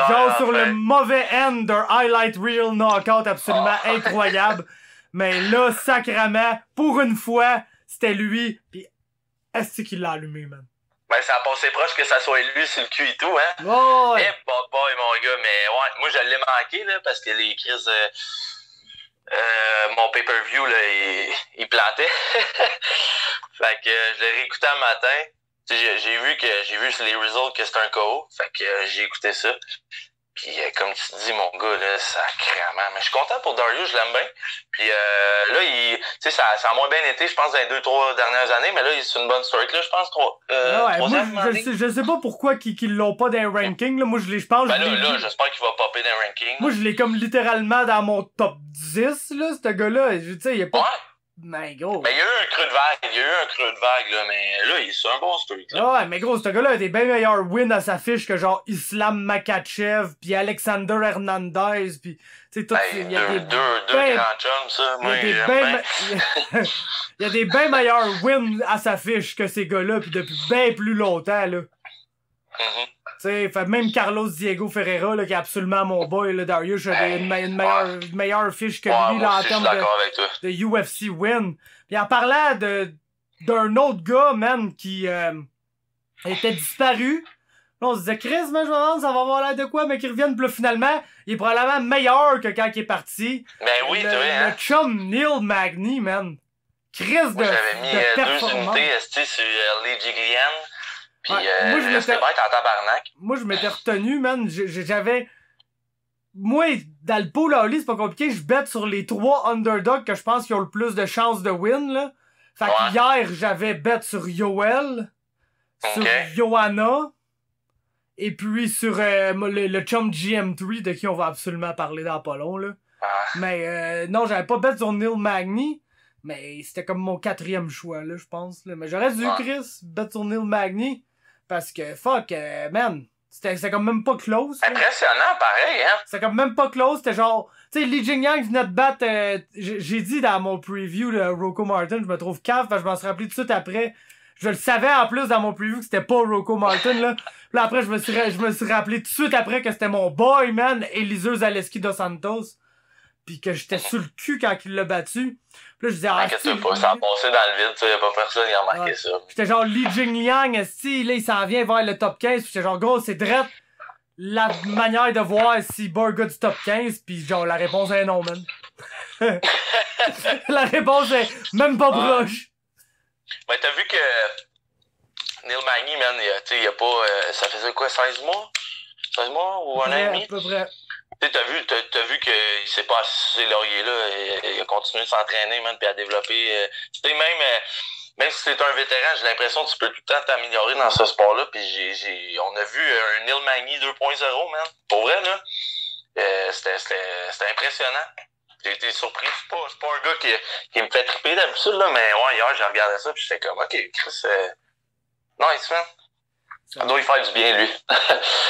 genre sur le mauvais end d'un highlight reel knockout absolument incroyable. Mais là, sacrément, pour une fois, c'était lui, pis est-ce qu'il l'a allumé, man? Ben, ça a passé proche que ça soit lui sur le cul et tout, hein? Oh, ouais. Eh, boy, mon gars, mais ouais, moi, je l'ai manqué, là, parce que les crises, mon pay-per-view, là, il plantait. Fait que je l'ai réécouté un matin. J'ai vu les results que c'était un KO. Fait que j'ai écouté ça. Puis comme tu dis, mon gars, là, sacrément. Mais je suis content pour Darius, je l'aime bien. Puis là, tu sais, ça a moins bien été, je pense, dans les 2-3 dernières années, mais là, c'est une bonne streak, là, je pense, troisième. Moi, je sais pas pourquoi qu'ils l'ont pas dans les rankings, là. Moi, je pense... Ben là, j'espère qu'il va popper dans les rankings. Moi, je l'ai comme littéralement dans mon top 10, là, ce gars-là. Tu sais, il est pas... Ouais. Mais gros... Mais il y a eu un creux de vague, là, mais là, il est sur un bon streak, là. Ouais, mais gros, ce gars-là a des bien meilleurs wins à sa fiche que genre Islam Makhachev, pി Alexander Hernandez, pis tu sais, tout... il y a deux grands chums, ça. Moi, j'aime bien. Il y a des bien meilleurs wins à sa fiche que ces gars-là, pis depuis bien plus longtemps, là. Tu sais, même Carlos Diego Ferreira, là, qui est absolument mon boy, là, Darius, a une meilleure fiche que lui, là, en termes de UFC win. Puis en parlant d'un autre gars, man, qui était disparu, là, on se disait, Chris, man, je me demande, ça va avoir l'air de quoi, mais qu'il revienne, puis là, finalement, il est probablement meilleur que quand il est parti. Ben oui, le chum Neil Magny, man. Chris de j'avais mis 2 unités sur Lee Giglian. Puis moi, je m'étais bête en tabarnak. Moi, je m'étais retenu, man. J'avais... Moi, dans le pool à Oli, c'est pas compliqué. Je bête sur les 3 underdogs que je pense qui ont le plus de chances de win, là. Fait que hier, j'avais bet sur Yoel, sur Johanna, et puis sur le chum GM3, de qui on va absolument parler dans pas long, là. Mais non, j'avais pas bet sur Neil Magny. Mais c'était comme mon 4e choix, là, je pense. Là. Mais j'aurais dû, Chris, bet sur Neil Magny. Parce que, fuck, man, c'était comme même pas close. Impressionnant, pareil, hein? C'était comme même pas close. C'était genre, tu sais, Li Jingliang venait de battre, j'ai dit dans mon preview, le Rocco Martin, je me trouve cave, parce que je m'en suis rappelé tout de suite après. Je le savais en plus dans mon preview que c'était pas Rocco Martin, là. Puis là, après, je me suis rappelé tout de suite après que c'était mon boy, man, Eliseu Zaleski dos Santos. Pis que j'étais sur le cul quand il l'a battu. Puis là, je disais, t'inquiète pas, ça a passé dans le vide, tu sais, y'a pas personne qui a remarqué ça. J'étais genre, Li Jingliang, esti, là, il s'en vient vers le top 15, pis j'étais genre, gros, c'est drette la manière de voir si bat du top 15, pis genre, la réponse est non, man. La réponse est même pas proche. Ben, t'as vu que Neil Magny, man, tu sais, il y a pas, ça faisait quoi, 16 mois? 16 mois ou un an et demi? À peu près. Tu sais, t'as vu qu'il s'est pas assis laurier là, il a continué de s'entraîner, man, puis à développer. Tu sais, même si t'es un vétéran, j'ai l'impression que tu peux tout le temps t'améliorer dans ce sport-là, puis on a vu un Neil Magny 2.0, man. Pour vrai, là, c'était impressionnant. J'ai été surpris. C'est pas un gars qui me fait triper d'habitude, là, mais ouais, hier, j'ai regardé ça, puis j'étais comme, OK, Chris, nice, man. Ça doit y faire du bien, lui.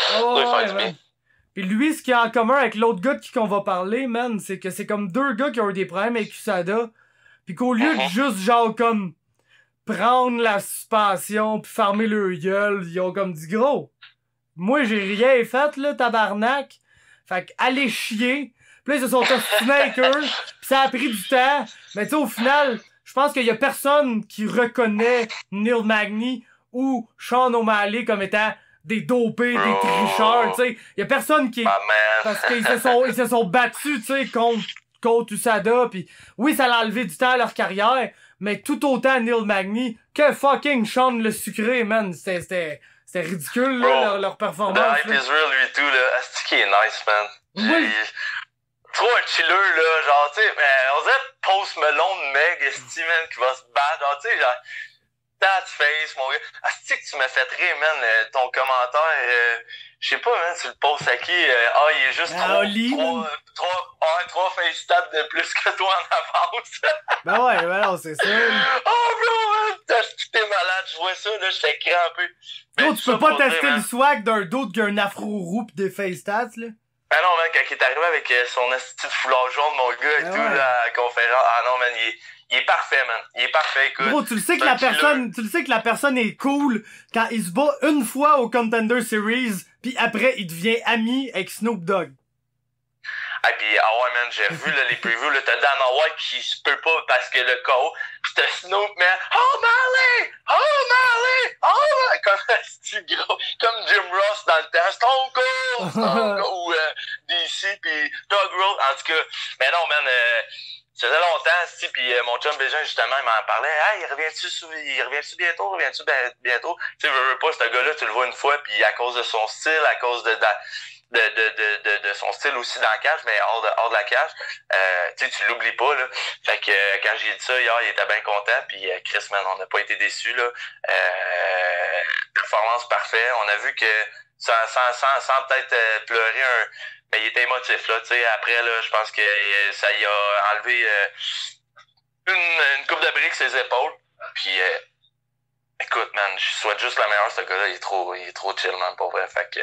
Ça doit y faire du bien. Pis lui, ce qu'il a en commun avec l'autre gars de qui qu'on va parler, man, c'est que c'est comme 2 gars qui ont eu des problèmes avec USADA. Pis qu'au lieu de juste, genre, comme, prendre la suspension pis fermer le gueule, ils ont comme dit, gros, moi, j'ai rien fait, là, tabarnak. Fait que, allez chier. Pis là, ils se sont ostinés avec eux. Pis ça a pris du temps. Mais tu sais, au final, je pense qu'il y a personne qui reconnaît Neil Magny ou Sean O'Malley comme étant des dopés, des tricheurs, tu sais. Y a personne qui... Parce qu'ils se sont battus, tu sais, contre USADA, pis oui, ça a enlevé du temps à leur carrière, mais tout autant Neil Magny que fucking Sean le sucré, man. C'était ridicule, là, leur performance. The hype is real, lui, tout, là. Asti qui est nice, man. Oui. Trop un chiller, là, genre, tu sais, on dirait Post Malone, Meg, esti, man, qui va se battre, genre, tu sais, genre... That's face, mon gars. Asti que tu m'as fait rire, man, ton commentaire, je sais pas, man, tu le poses à qui, il est juste trois face stats de plus que toi en avance. Ben ouais, non, c'est ça. Oh, bro, man, t'es malade, je vois ça, là, j'étais crampé. Bro, tu peux pas tester le swag d'un d'autre qui a un afro roux pis des face stats, là. Ah non, man, quand il est arrivé avec son esti de foulard jaune, mon gars, et tout, là, à la conférence, ah non, man, il est parfait, man. Il est parfait, écoute. Gros, tu le sais que la personne est cool quand il se bat une fois au Contender Series, pis après, il devient ami avec Snoop Dogg. Ah, pis, ah ouais, man, j'ai vu, là, les previews, là, t'as Dana White qui se peut pas parce que le KO, pis t'as Snoop, man, O'Malley! Comme Jim Ross dans le temps, Stone Cold, ou DC, pis Doug Rose, en tout cas, mais non, man, ça faisait longtemps, pis mon chum Bégin, justement, il m'en parlait, hey, il revient-tu bientôt? Tu sais, veux pas, ce gars-là, tu le vois une fois, pis à cause de son style, à cause de de son style aussi dans la cage, mais hors de la cage. Tu l'oublies pas, là. Fait que quand j'ai dit ça hier, il était bien content, puis Chris, man, on n'a pas été déçus, là. Performance parfaite. On a vu que sans peut-être pleurer mais il était émotif, là, tu sais. Après, là, je pense que ça y a enlevé une coupe de briques ses épaules. Puis écoute, man, je souhaite juste la meilleure, ce gars-là. Il est trop chill, man, pour vrai. Fait que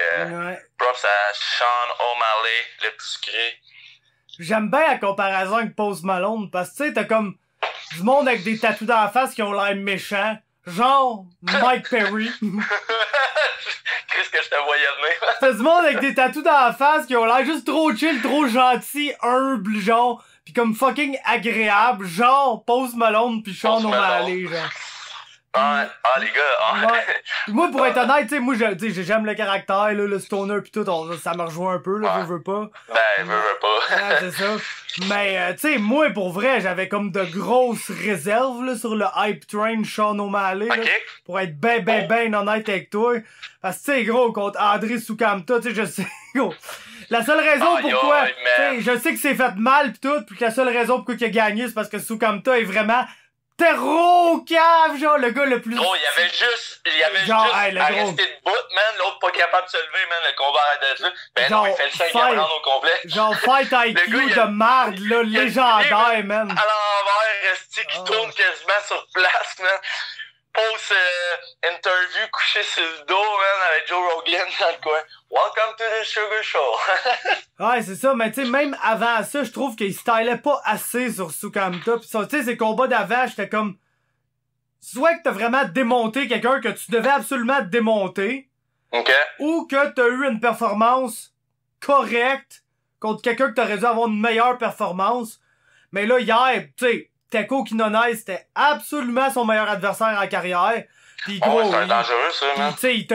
props à Sean O'Malley, le petit sucré. J'aime bien la comparaison avec Post Malone, parce que tu sais, t'as comme du monde avec des tatous dans la face qui ont l'air méchants. Genre Mike Perry. Qu'est-ce que je te voyais venir? T'as du monde avec des tatous dans la face qui ont l'air juste trop chill, trop gentil, humble, genre, pis comme fucking agréable, genre Post Malone pis Sean O'Malley, genre. Les gars, ouais. Moi, pour être honnête, moi, j'aime le caractère, là, le stoner pis tout, ça me rejoint un peu, là, je veux pas. Ben, je veux pas. C'est ça. Mais, tu sais, moi, pour vrai, j'avais comme de grosses réserves, là, sur le hype train Sean O'Malley, là, pour être ben honnête avec toi. Parce que, tu sais, gros, contre André Sukamta, tu sais, je sais, gros. La seule raison pourquoi, tu sais, je sais que c'est fait mal pis tout, pis que la seule raison pourquoi il a gagné, c'est parce que Sukamta est vraiment terreau cave, genre, le gars le plus... Gros, il y avait juste à rester debout, man, l'autre pas capable de se lever, man, le combat arrête de ben genre, non, il fait le 5e round au complet. Genre, fight IQ de marde, là, légendaire, man. À l'envers, resti qui tourne quasiment sur place, man. Pause interview couché sur le dos, man, avec Joe Rogan dans le coin. Welcome to the Sugar Show. Ouais, c'est ça, mais tu sais, même avant ça, je trouve qu'il stylait pas assez sur Sukamta. Pis ça, tu sais, ces combats d'avant, j'étais comme... Soit que t'as vraiment démonté quelqu'un que tu devais absolument démonter. OK. Ou que t'as eu une performance correcte contre quelqu'un que t'aurais dû avoir une meilleure performance. Mais là, hier, tu sais... Teko Kinonai, c'était absolument son meilleur adversaire en carrière. Pis gros, c'est dangereux, ça, man. Tu sais, il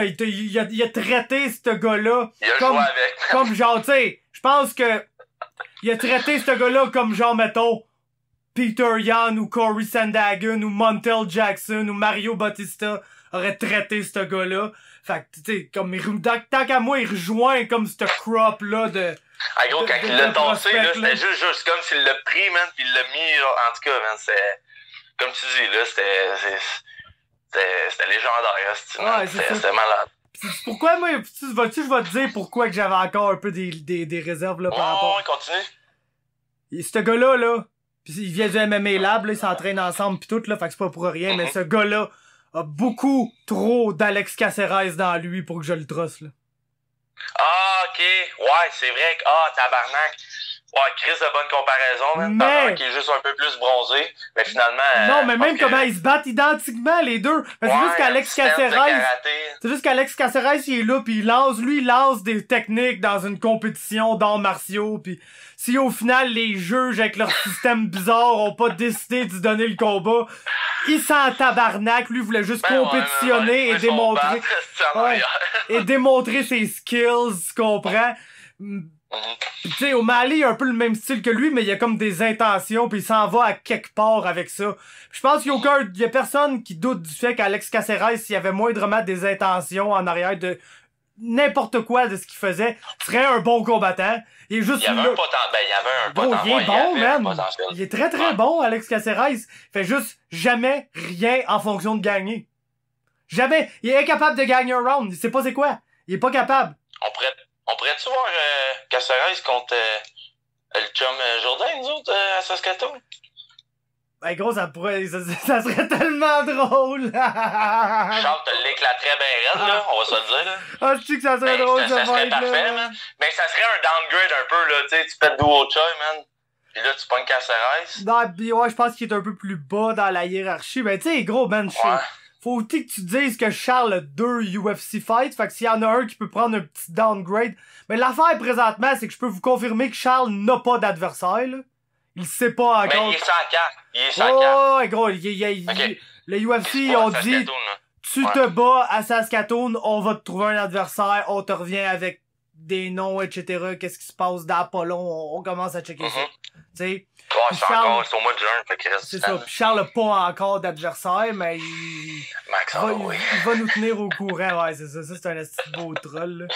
a traité ce gars-là comme, joué avec. Comme genre, tu sais, je pense que il a traité ce gars-là comme genre, mettons, Peter Yan ou Corey Sandhagen ou Montel Jackson ou Mario Bautista aurait traité ce gars-là. Fait que, tu sais, comme, tant qu'à moi, il rejoint comme ce crop-là de... Ah gros, quand il l'a tassé, là, c'était juste comme s'il l'a pris, man, pis il l'a mis, genre, en tout cas, man, c'est... Comme tu dis, là, c'était légendaire, c'était malade. Pourquoi, moi, je vais te dire pourquoi que j'avais encore un peu des réserves, là, par rapport... Ouais, continue. Et ce gars-là, là, pis il vient du MMA Lab, là, ils s'entraînent ensemble pis tout, là, fait que c'est pas pour rien, mais ce gars-là a beaucoup trop d'Alex Caceres dans lui pour que je le trosse, là. Ah, ok. Ouais, c'est vrai que, tabarnak. Ouais, Chris de bonne comparaison, man. Mais... qui est juste un peu plus bronzé. Mais finalement... Non, mais même comment ils se battent identiquement, les deux. Mais c'est juste qu'Alex Caceres... C'est juste qu'Alex Caceres, il est là, pis il lance des techniques dans une compétition d'arts martiaux, pis si au final, les juges, avec leur système bizarre, ont pas décidé de se donner le combat, il s'en tabarnak. Lui, il voulait juste compétitionner et démontrer... et démontrer ses skills, tu comprends? Tu sais, O'Malley il a un peu le même style que lui, mais il a comme des intentions, puis il s'en va à quelque part avec ça. Je pense qu'il y a personne qui doute du fait qu'Alex Caceres, s'il y avait moindrement des intentions en arrière de n'importe quoi de ce qu'il faisait, serait un bon combattant. Il est juste il y avait un potentiel. Il est bon, man. Il est très très bon, Alex Caceres. Il fait juste jamais rien en fonction de gagner. Jamais. Il est incapable de gagner un round. Il sait pas c'est quoi. Il est pas capable. On pourrait-tu voir Caceres contre le chum Jourdain, nous autres, à Saskatoon? Ben gros, ça serait tellement drôle! Charles te l'éclaterait bien raide, là, on va se le dire, là. Ah, tu sais que ça serait drôle, ça serait parfait, man. Mais ça serait un downgrade un peu, là, tu sais, tu pètes Duo Choi, man. Pis là, tu pognes Caceres. Non, pis ouais, je pense qu'il est un peu plus bas dans la hiérarchie. Ben, tu sais, gros, man, faut aussi que tu dises que Charles a 2 UFC fights, fait que s'il y en a un qui peut prendre un petit downgrade. Mais l'affaire présentement, c'est que je peux vous confirmer que Charles n'a pas d'adversaire, là. Il sait pas encore. Mais il est sans carte. Il est sans carte. Ouais, gros, le UFC ont dit, tu te bats à Saskatoon, on va te trouver un adversaire, on te revient avec des noms, etc. Qu'est-ce qui se passe d'Apollon, on commence à checker ça. Tu sais. Ouais, c'est au mois de juin, fait qu'il reste. C'est ça. Puis Charles n'a pas encore d'adversaire, mais il va nous tenir au courant. Ouais, c'est ça. Ça, c'est un petit beau troll, là.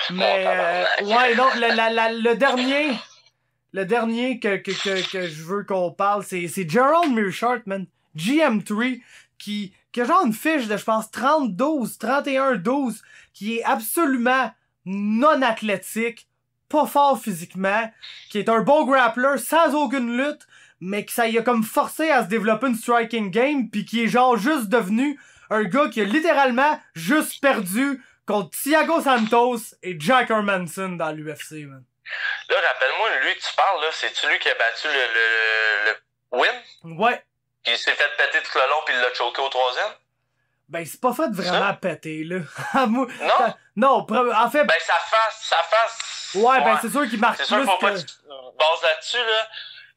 Mais, ouais, non, le dernier que je veux qu'on parle, c'est Gerald Meerschaert, man. GM3, qui a genre une fiche de, je pense, 30-12, 31-12, qui est absolument non athlétique, pas fort physiquement, qui est un bon grappler, sans aucune lutte, mais que ça y a comme forcé à se développer une striking game, pis qui est genre juste devenu un gars qui a littéralement juste perdu contre Thiago Santos et Jack Hermanson dans l'UFC, man. Là, rappelle-moi, lui que tu parles, là, c'est-tu lui qui a battu le Win? Ouais. Qui s'est fait péter tout le long pis il l'a choqué au 3e? Ben, c'est pas fait vraiment péter, là. Non? Non, en fait... Ben, sa face... Ouais, ben, c'est sûr qu'il marque plus. C'est sûr qu'il faut pas que tu bases là-dessus, là.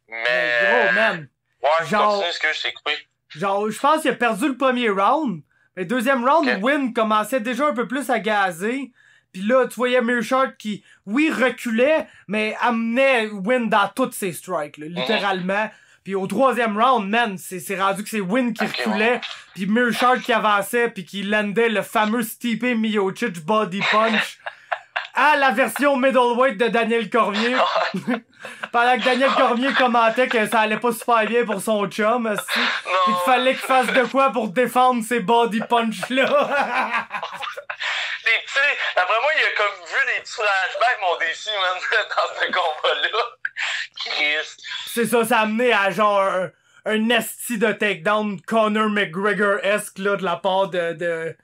Mais... Gros, man. Ouais, genre... continue ce que je t'ai coupé. Genre, je pense qu'il a perdu le premier round. Le deuxième round, Okay. Win commençait déjà un peu plus à gazer. Pis là, tu voyais Meerschaert qui, oui, reculait, mais amenait Win dans toutes ses strikes, là, littéralement. Puis au troisième round, man, c'est rendu que c'est Win qui reculait, ouais. Puis Meerschaert qui avançait, puis qui landait le fameux Stipe Miocic body punch à la version middleweight de Daniel Cormier. Pendant que Daniel Cormier commentait que ça allait pas super bien pour son chum, aussi. Puis qu'il fallait qu'il fasse de quoi pour défendre ces body punch-là. Des petits... D'après moi, il a comme vu des petits flashbacks, mon DC, man, dans ce combat-là. Christ. C'est ça, ça a amené à genre un esti de takedown Conor McGregor-esque, là, de la part de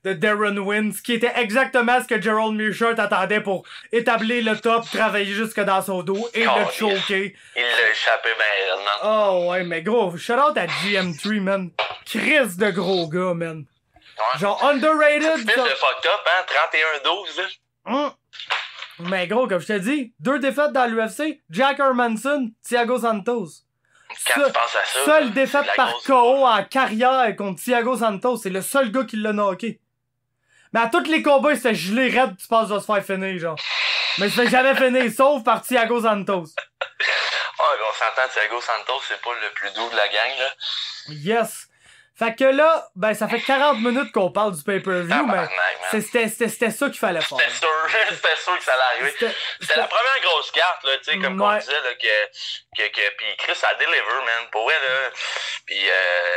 Darren Wins, qui était exactement ce que Gerald Meerschaert attendait pour établir le top, travailler jusque dans son dos et le choquer. Il l'a échappé ben man. Oh ouais, mais gros, shout out à GM3, man. Chris de gros gars, man. Ouais. Genre underrated. Fils de fucked up, hein, 31-12, là. Mais gros, comme je te dis, 2 défaites dans l'UFC, Jack Hermanson, Thiago Santos. Quand tu penses à ça, seule défaite par KO en carrière contre Thiago Santos, c'est le seul gars qui l'a knocké. Mais à tous les combats, c'était gelé raide, tu penses va se faire finir, genre. Mais il se fait jamais finir, sauf par Thiago Santos. Ouais, on s'entend, Thiago Santos, c'est pas le plus doux de la gang, là. Yes. Fait que là, ben, ça fait 40 minutes qu'on parle du pay-per-view, mais c'était ça qu'il fallait faire. C'était sûr que ça allait arriver. C'était la première grosse carte, là, tu sais, comme on disait, là, pis Chris a deliver, man, pour vrai, là. Pis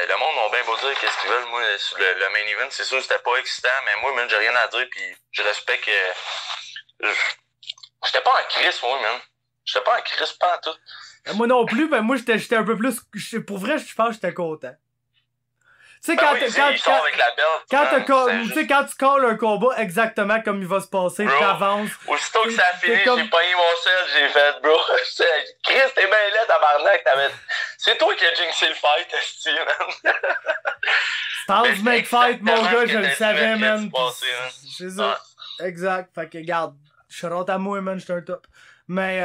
le monde a bien beau dire qu'est-ce qu'ils veulent. Moi, sur le main event, c'est sûr que c'était pas excitant, mais moi, man, j'ai rien à dire, pis je respecte que... J'étais pas en Chris, moi, man. J'étais pas en Chris, pas en tout. Moi non plus, ben moi, j'étais un peu plus... Pour vrai, je pense que j'étais content. Tu sais, quand tu calls un combat exactement comme il va se passer, t'avances. Aussitôt que ça a fini, j'ai pogné mon sel, j'ai fait, bro. Chris, t'es bien laid, tabarnak. C'est toi qui as jinxé le fight, esti, man. Styles make fight, mon gars, je le savais, man. C'est ça. Exact. Fait que, regarde, je rentre à moi, man, j'étais un top. Mais,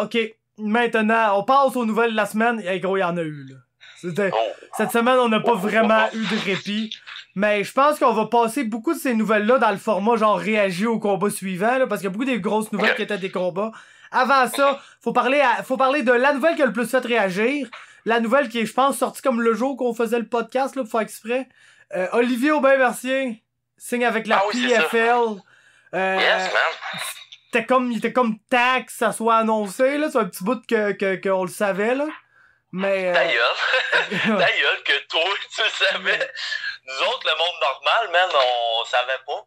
ok. Maintenant, on passe aux nouvelles de la semaine. Hey, gros, il y en a eu, là. Cette semaine, on n'a pas vraiment eu de répit. Mais je pense qu'on va passer beaucoup de ces nouvelles-là dans le format genre réagir au combat suivant, là, parce qu'il y a beaucoup des grosses nouvelles qui étaient des combats. Avant ça, faut parler de la nouvelle qui a le plus fait réagir. La nouvelle qui est, je pense, sortie comme le jour qu'on faisait le podcast, là, pour faire exprès. Olivier Aubin-Mercier signe avec la PFL. Yes, man. Il était comme temps que ça soit annoncé, là. C'est un petit bout qu'on le savait, là. Mais d'ailleurs que toi, tu le savais. Nous autres, le monde normal, man, on savait pas.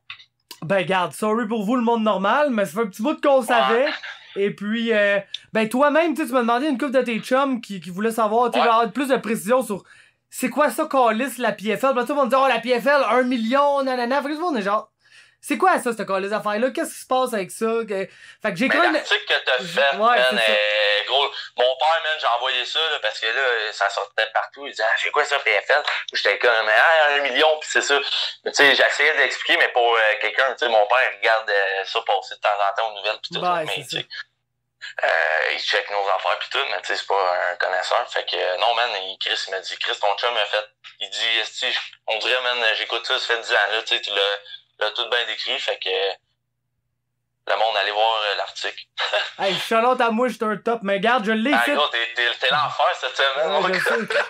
Ben, garde, sorry pour vous, le monde normal, mais ça fait un petit bout qu'on savait. Et puis, ben, toi-même, tu m'as demandé une couple de tes chums qui voulaient savoir, tu avoir plus de précision sur c'est quoi ça, Callis, la PFL. Ben, tout le monde dit, oh, la PFL, 1 million, nanana. Fait que tout le monde est genre, c'est quoi ça, cette Callis affaire-là? Qu'est-ce qui se passe avec ça? Fait que j'ai écrit l'article que t'as fait, man, gros, mon père, man, j'ai envoyé ça, là, parce que là, ça sortait partout. Il disait, c'est quoi ça, PFL? J'étais comme, 1 million, pis c'est ça. Tu sais, j'essayais d'expliquer, mais pour quelqu'un, tu sais, mon père, il regarde ça passer de temps en temps aux nouvelles, pis tout, mais tu sais. Il check nos affaires pis tout, mais tu sais, c'est pas un connaisseur. Fait que, non, man, Chris, il m'a dit, Chris, ton chum m'a fait, il dit, esti, on dirait, man, j'écoute ça fait 10 ans, là, tu sais, tu l'as tout bien décrit, fait que, le monde aller voir l'article. Hey, shout-out à moi, j'étais un top, mais regarde, je l'ai ici. Gros, t'es l'enfer cette semaine, mon gars.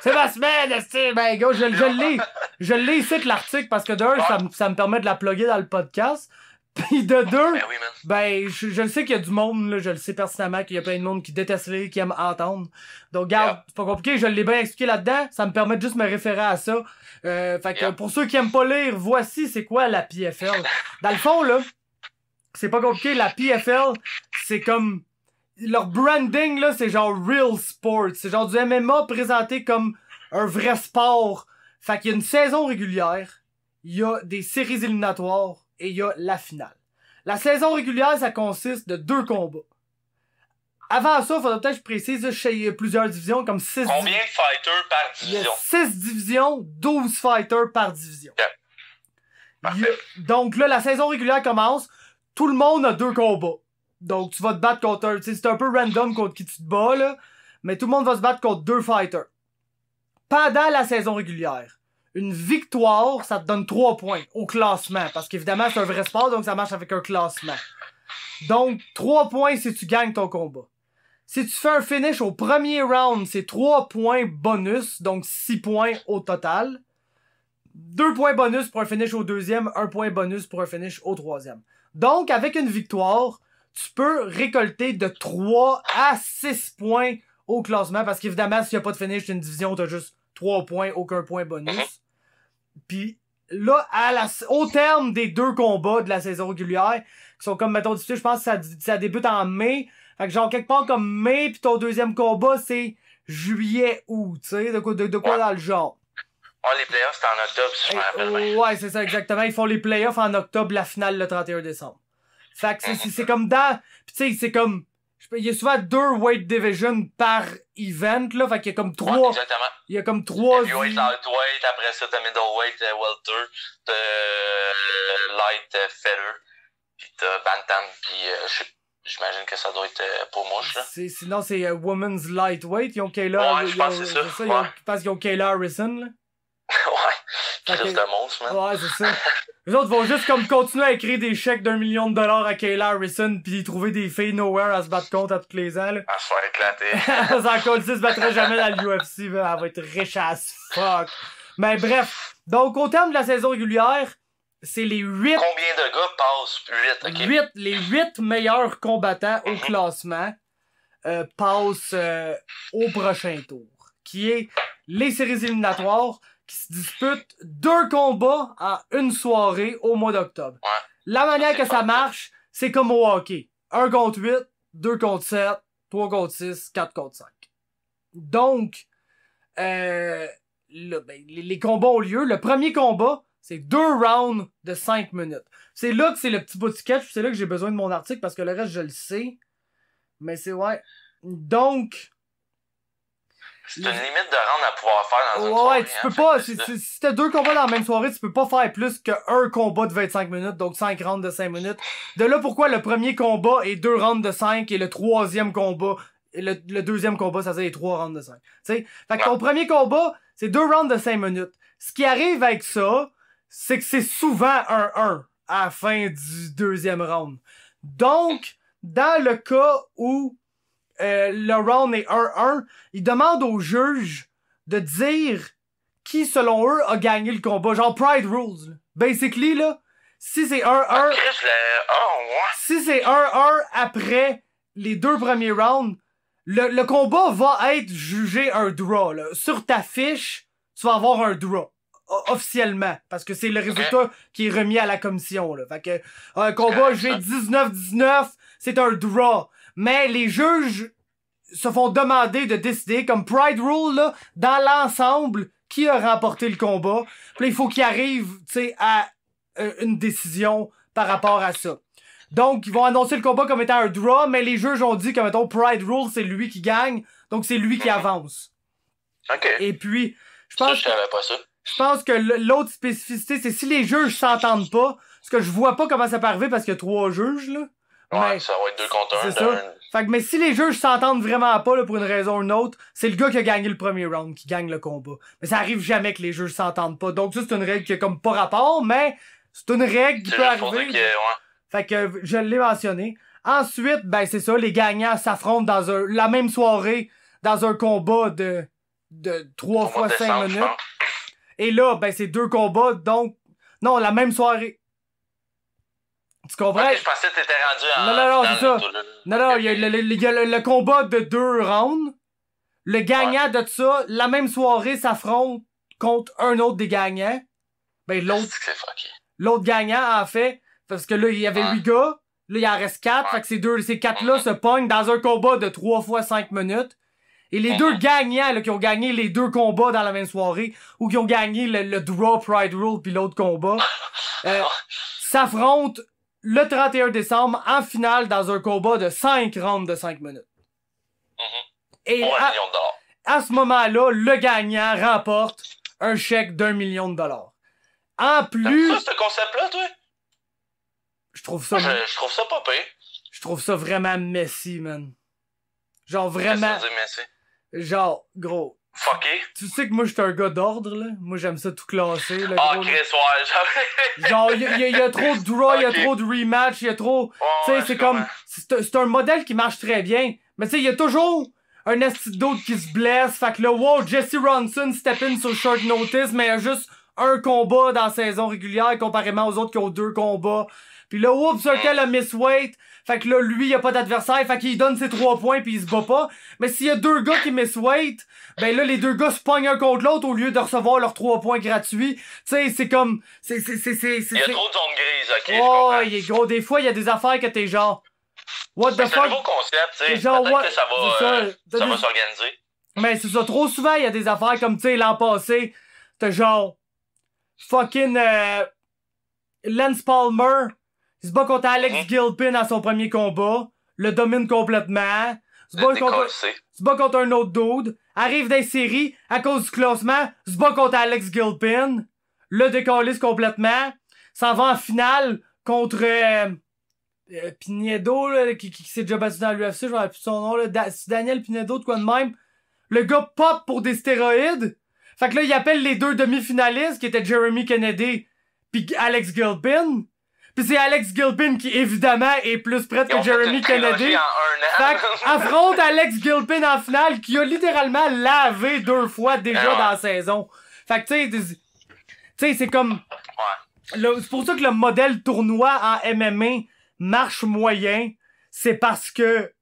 C'est ma semaine, esti. Ben, gars, je l'ai. Je l'ai ici, l'article, parce que d'un, ça me permet de la plugger dans le podcast. Puis de deux, Ben oui, man. ben, je le sais qu'il y a du monde, là, je le sais personnellement qu'il y a plein de monde qui déteste lire, qui aime entendre. Donc, regarde, c'est pas compliqué, je l'ai bien expliqué là-dedans, ça me permet de juste me référer à ça. Fait que pour ceux qui aiment pas lire, voici c'est quoi la PFL. Dans le fond, là, c'est pas compliqué, la PFL, c'est comme... Leur branding, là, c'est genre real sport. C'est genre du MMA présenté comme un vrai sport. Fait qu'il y a une saison régulière, il y a des séries éliminatoires, et il y a la finale. La saison régulière, ça consiste de 2 combats. Avant ça, il faudrait peut-être que je précise, il y a plusieurs divisions, comme 6 Combien de fighters par division? Il y a 6 divisions, 12 fighters par division. Okay. Parfait. Donc là, la saison régulière commence, tout le monde a 2 combats. Donc tu vas te battre contre un... C'est un peu random contre qui tu te bats, là, mais tout le monde va se battre contre 2 fighters. Pendant la saison régulière, une victoire, ça te donne 3 points au classement. Parce qu'évidemment, c'est un vrai sport, donc ça marche avec un classement. Donc, 3 points si tu gagnes ton combat. Si tu fais un finish au premier round, c'est 3 points bonus, donc 6 points au total. 2 points bonus pour un finish au deuxième, 1 point bonus pour un finish au troisième. Donc, avec une victoire, tu peux récolter de 3 à 6 points au classement. Parce qu'évidemment, s'il n'y a pas de finish d'une division, t'as juste 3 points, aucun point bonus. Puis là, au terme des 2 combats de la saison régulière, qui sont comme, mettons, je pense que ça débute en mai. Fait que genre, quelque part comme mai, puis ton deuxième combat, c'est juillet, août, tu sais, de quoi dans le genre. Les playoffs, c'est en octobre, si je me rappelle bien. Ouais, c'est ça, exactement. Ils font les playoffs en octobre, la finale le 31 décembre. Fait que c'est comme dans... Pis tu sais, c'est comme... Il y a souvent 2 weight divisions par event, là. Fait qu'il y a comme 3... Ouais, exactement. Il y a comme 3... Heavyweight, lightweight, après ça, t'as middleweight, welter, t'as light, feather, pis t'as bantam, pis j'imagine que ça doit être pour mouche, là. Sinon, c'est women's lightweight. Ils ont Kayla... Ouais, je pense que c'est ça. Ouais. Parce qu'ils ont Kayla Harrison, là. Ouais. Crise de monstre, man. Ouais, c'est ça. Les autres vont juste comme continuer à écrire des chèques d'1 million de dollars à Kayla Harrison pis trouver des filles nowhere à se battre contre à tous les ans, là. À se faire éclater. Ça compte, se battra jamais dans l'UFC, elle va être riche as fuck. Mais bref. Donc, au terme de la saison régulière, c'est les 8... Combien de gars passent? 8, ok. Les 8 meilleurs combattants au classement passent au prochain tour. Qui est les séries éliminatoires qui se disputent 2 combats en une soirée au mois d'octobre. Ouais. La manière que ça marche, c'est comme au hockey. 1 contre 8, 2 contre 7, 3 contre 6, 4 contre 5. Donc, là, ben, les combats ont lieu. Le premier combat, c'est 2 rounds de 5 minutes. C'est là que c'est le petit bout de sketch, c'est là que j'ai besoin de mon article parce que le reste, je le sais. Mais c'est ouais. Donc... C'est une limite de round à pouvoir faire dans une soirée. Ouais, tu peux pas. Si t'as 2 combats dans la même soirée, tu peux pas faire plus qu'un combat de 25 minutes, donc 5 rounds de 5 minutes. De là pourquoi le premier combat est 2 rounds de 5 et le troisième combat, et le deuxième combat, ça veut dire 3 rounds de 5. Tu sais? Fait que ton premier combat, c'est 2 rounds de 5 minutes. Ce qui arrive avec ça, c'est que c'est souvent 1-1 à la fin du deuxième round. Donc, dans le cas où le round est 1-1, ils demandent aux juges de dire qui, selon eux, a gagné le combat. Genre Pride Rules. Là. Basically, là, si c'est 1-1... Si c'est 1-1 après les 2 premiers rounds, le combat va être jugé un draw. Là. Sur ta fiche, tu vas avoir un draw. Officiellement. Parce que c'est le résultat qui est remis à la commission. Là. Fait que un combat jugé 19-19, c'est un draw. Mais les juges se font demander de décider, comme Pride Rule, là, dans l'ensemble, qui a remporté le combat. Puis là, il faut qu'il arrive, tu sais, à une décision par rapport à ça. Donc, ils vont annoncer le combat comme étant un draw, mais les juges ont dit que, mettons, Pride Rule, c'est lui qui gagne, donc c'est lui qui avance. OK. Et puis, je pense que l'autre spécificité, c'est si les juges s'entendent pas, parce que je vois pas comment ça peut arriver parce qu'il y a 3 juges, là. Ouais, mais ça va être 2 contre 1. C'est ça. Fait que, mais si les juges s'entendent vraiment pas, là, pour une raison ou une autre, c'est le gars qui a gagné le premier round qui gagne le combat. Mais ça arrive jamais que les juges s'entendent pas. Donc ça, c'est une règle qui a comme pas rapport, mais c'est une règle qui peut arriver. Fait que je l'ai mentionné. Ensuite, ben c'est ça, les gagnants s'affrontent dans la même soirée dans un combat de 3 fois 5 minutes. Et là, ben c'est 2 combats, donc... Non, la même soirée. Tu comprends? Ok, je pensais que t'étais rendu en... Non, c'est ça. Non, il y a le combat de 2 rounds. Le gagnant de ça, la même soirée, s'affronte contre un autre des gagnants. Ben l'autre gagnant, en fait, parce que là, il y avait 8 gars. Là, il en reste 4. Fait que ces 4-là se pognent dans un combat de 3 fois 5 minutes. Et les 2 gagnants, là, qui ont gagné les 2 combats dans la même soirée, ou qui ont gagné le Draw Pride Rule puis l'autre combat, s'affrontent le 31 décembre en finale dans un combat de 5 rounds de 5 minutes. Et à ce moment-là, le gagnant remporte un chèque d'1 million de dollars. En plus... T'aimes ça, ce concept-là, toi? Je trouve ça... Je trouve ça pas pire. Je trouve ça vraiment messy, man. Genre vraiment... Qu'est-ce que ça veut dire, messy? Genre, gros... Fucké. Tu sais que moi, j'étais un gars d'ordre, là. Moi, j'aime ça tout classer, là. Ah, gros, Chris, ouais. genre, il y a trop de draw, il y a trop de rematch, il y a trop... tu sais, c'est comme... C'est un modèle qui marche très bien. Mais tu sais, il y a toujours un esti d'autre qui se blesse. Fait que là, wow, Jesse Ronson step in sur short notice, mais il y a juste un combat dans la saison régulière comparément aux autres qui ont 2 combats. Puis là, whoop, Circle a miss weight. Fait que là, lui, il a pas d'adversaire. Fait qu'il donne ses 3 points pis il se bat pas. Mais s'il y a 2 gars qui miss weight, ben là, les 2 gars se pognent un contre l'autre au lieu de recevoir leurs 3 points gratuits. Tu sais, c'est comme... Il y a trop de zones grises, ok, oh, gros, des fois, il y a des affaires que t'es genre... What the fuck? C'est un nouveau concept, tu sais. Genre, peut-être que ça va s'organiser. Mais c'est ça, trop souvent, il y a des affaires comme, tu sais, l'an passé, t'as genre... Fucking... Lance Palmer... Il se bat contre Alex Gilpin à son premier combat. Le domine complètement. Se bat contre un autre dude. Arrive dans les séries. À cause du classement. Se bat contre Alex Gilpin. Le décalisse complètement. S'en va en finale contre Pinedo, là, qui s'est déjà battu dans l'UFC. Je ne plus son nom. Là. Daniel Pinedo, de quoi de même. Le gars pop pour des stéroïdes. Fait que là, il appelle les 2 demi-finalistes qui étaient Jeremy Kennedy puis Alex Gilpin. Pis c'est Alex Gilpin qui, évidemment, est plus prêt que Jeremy Kennedy. Fait affronte Alex Gilpin en finale, qui a littéralement lavé 2 fois déjà dans la saison. Fait que, tu sais, c'est comme... C'est pour ça que le modèle tournoi en MMA marche moyen. C'est parce que...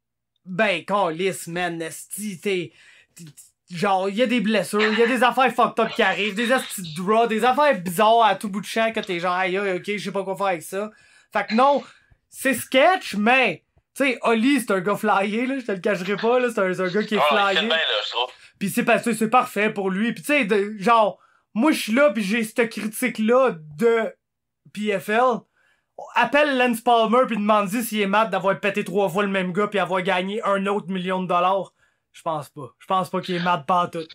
Ben, câlisse, man, esti, genre, il y a des blessures, il y a des affaires fucked up qui arrivent, des esti de draws, des affaires bizarres à tout bout de champ que t'es genre, aïe, ok, je sais pas quoi faire avec ça. Fait que non, c'est sketch, mais, tu sais, Oli, c'est un gars flyé, là, je te le cacherai pas, là, c'est un gars qui est flyé. Bien, là, je trouve. Pis c'est parfait pour lui. Pis tu sais, genre, moi je suis là pis j'ai cette critique-là de PFL. Appelle Lance Palmer pis demande-lui s'il est mad d'avoir pété 3 fois le même gars pis avoir gagné un autre $1 million. Je pense pas. Je pense pas qu'il est mad partout.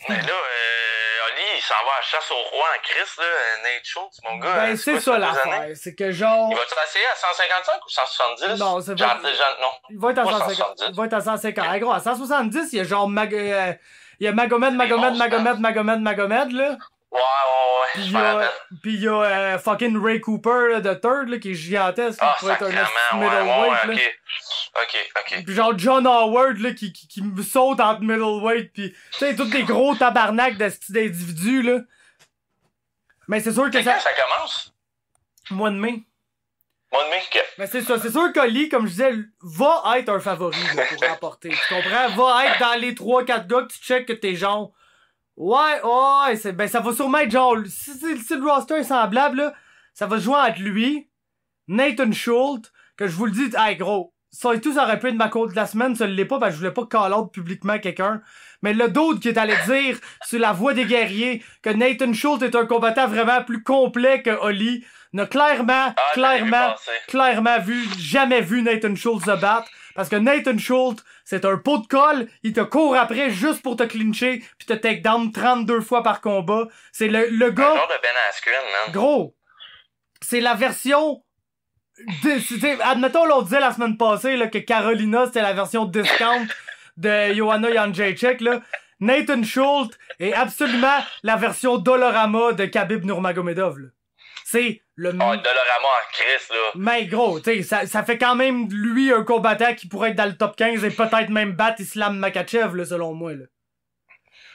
Mais là, Oli, il s'en va à la chasse au roi en Christ, là. Nate Schultz, mon gars. Ben, c'est ça l'affaire. C'est que genre... Il va-tu essayer à 155 ou 170? Non, c'est pas... Non. Il va être à 150. Il va être à 150. Hey, gros, à 170, il y a genre il y a Magomed, là. Ouais. Pis il y a fucking Ray Cooper, là, de third, là, qui est gigantesque. Ah, qui pourrait être un middleweight, là. Ok. Pis genre John Howard, là, qui me saute entre middleweight, pis, tu sais, tous des gros tabarnaks d'individus, là. Mais c'est sûr que quand ça commence? Mois de mai. OK. Mais c'est ça, c'est sûr qu'Oli, comme je disais, va être un favori, là, pour remporter. Tu comprends? Va être dans les 3-4 gars que tu checkes que t'es genre... Ouais, ben ça va sûrement être genre... Si le roster est semblable, là, ça va se jouer entre lui, Nathan Schultz, que je vous le dis, hey gros, ça et tout, ça aurait pu être ma côte de la semaine, ça l'est pas, parce que je voulais pas call out publiquement quelqu'un. Mais le dude qui est allé dire sur la voix des guerriers que Nathan Schultz est un combattant vraiment plus complet que Oli, n'a clairement jamais vu Nathan Schultz se battre. Parce que Nathan Schultz, c'est un pot de colle, il te court après juste pour te clincher pis te take down 32 fois par combat. C'est le gars... Un genre de Ben Askren, man. Gros, c'est la version... admettons, là, on disait la semaine passée là, que Carolina, c'était la version discount de Joanna Jędrzejczyk, là. Nathan Schultz est absolument la version Dolorama de Khabib Nurmagomedov, là. c'est le... Dolorama en Chris, là. Mais gros, tu sais, ça fait quand même lui un combattant qui pourrait être dans le top 15 et peut-être même battre Islam Makhachev, là, selon moi, là.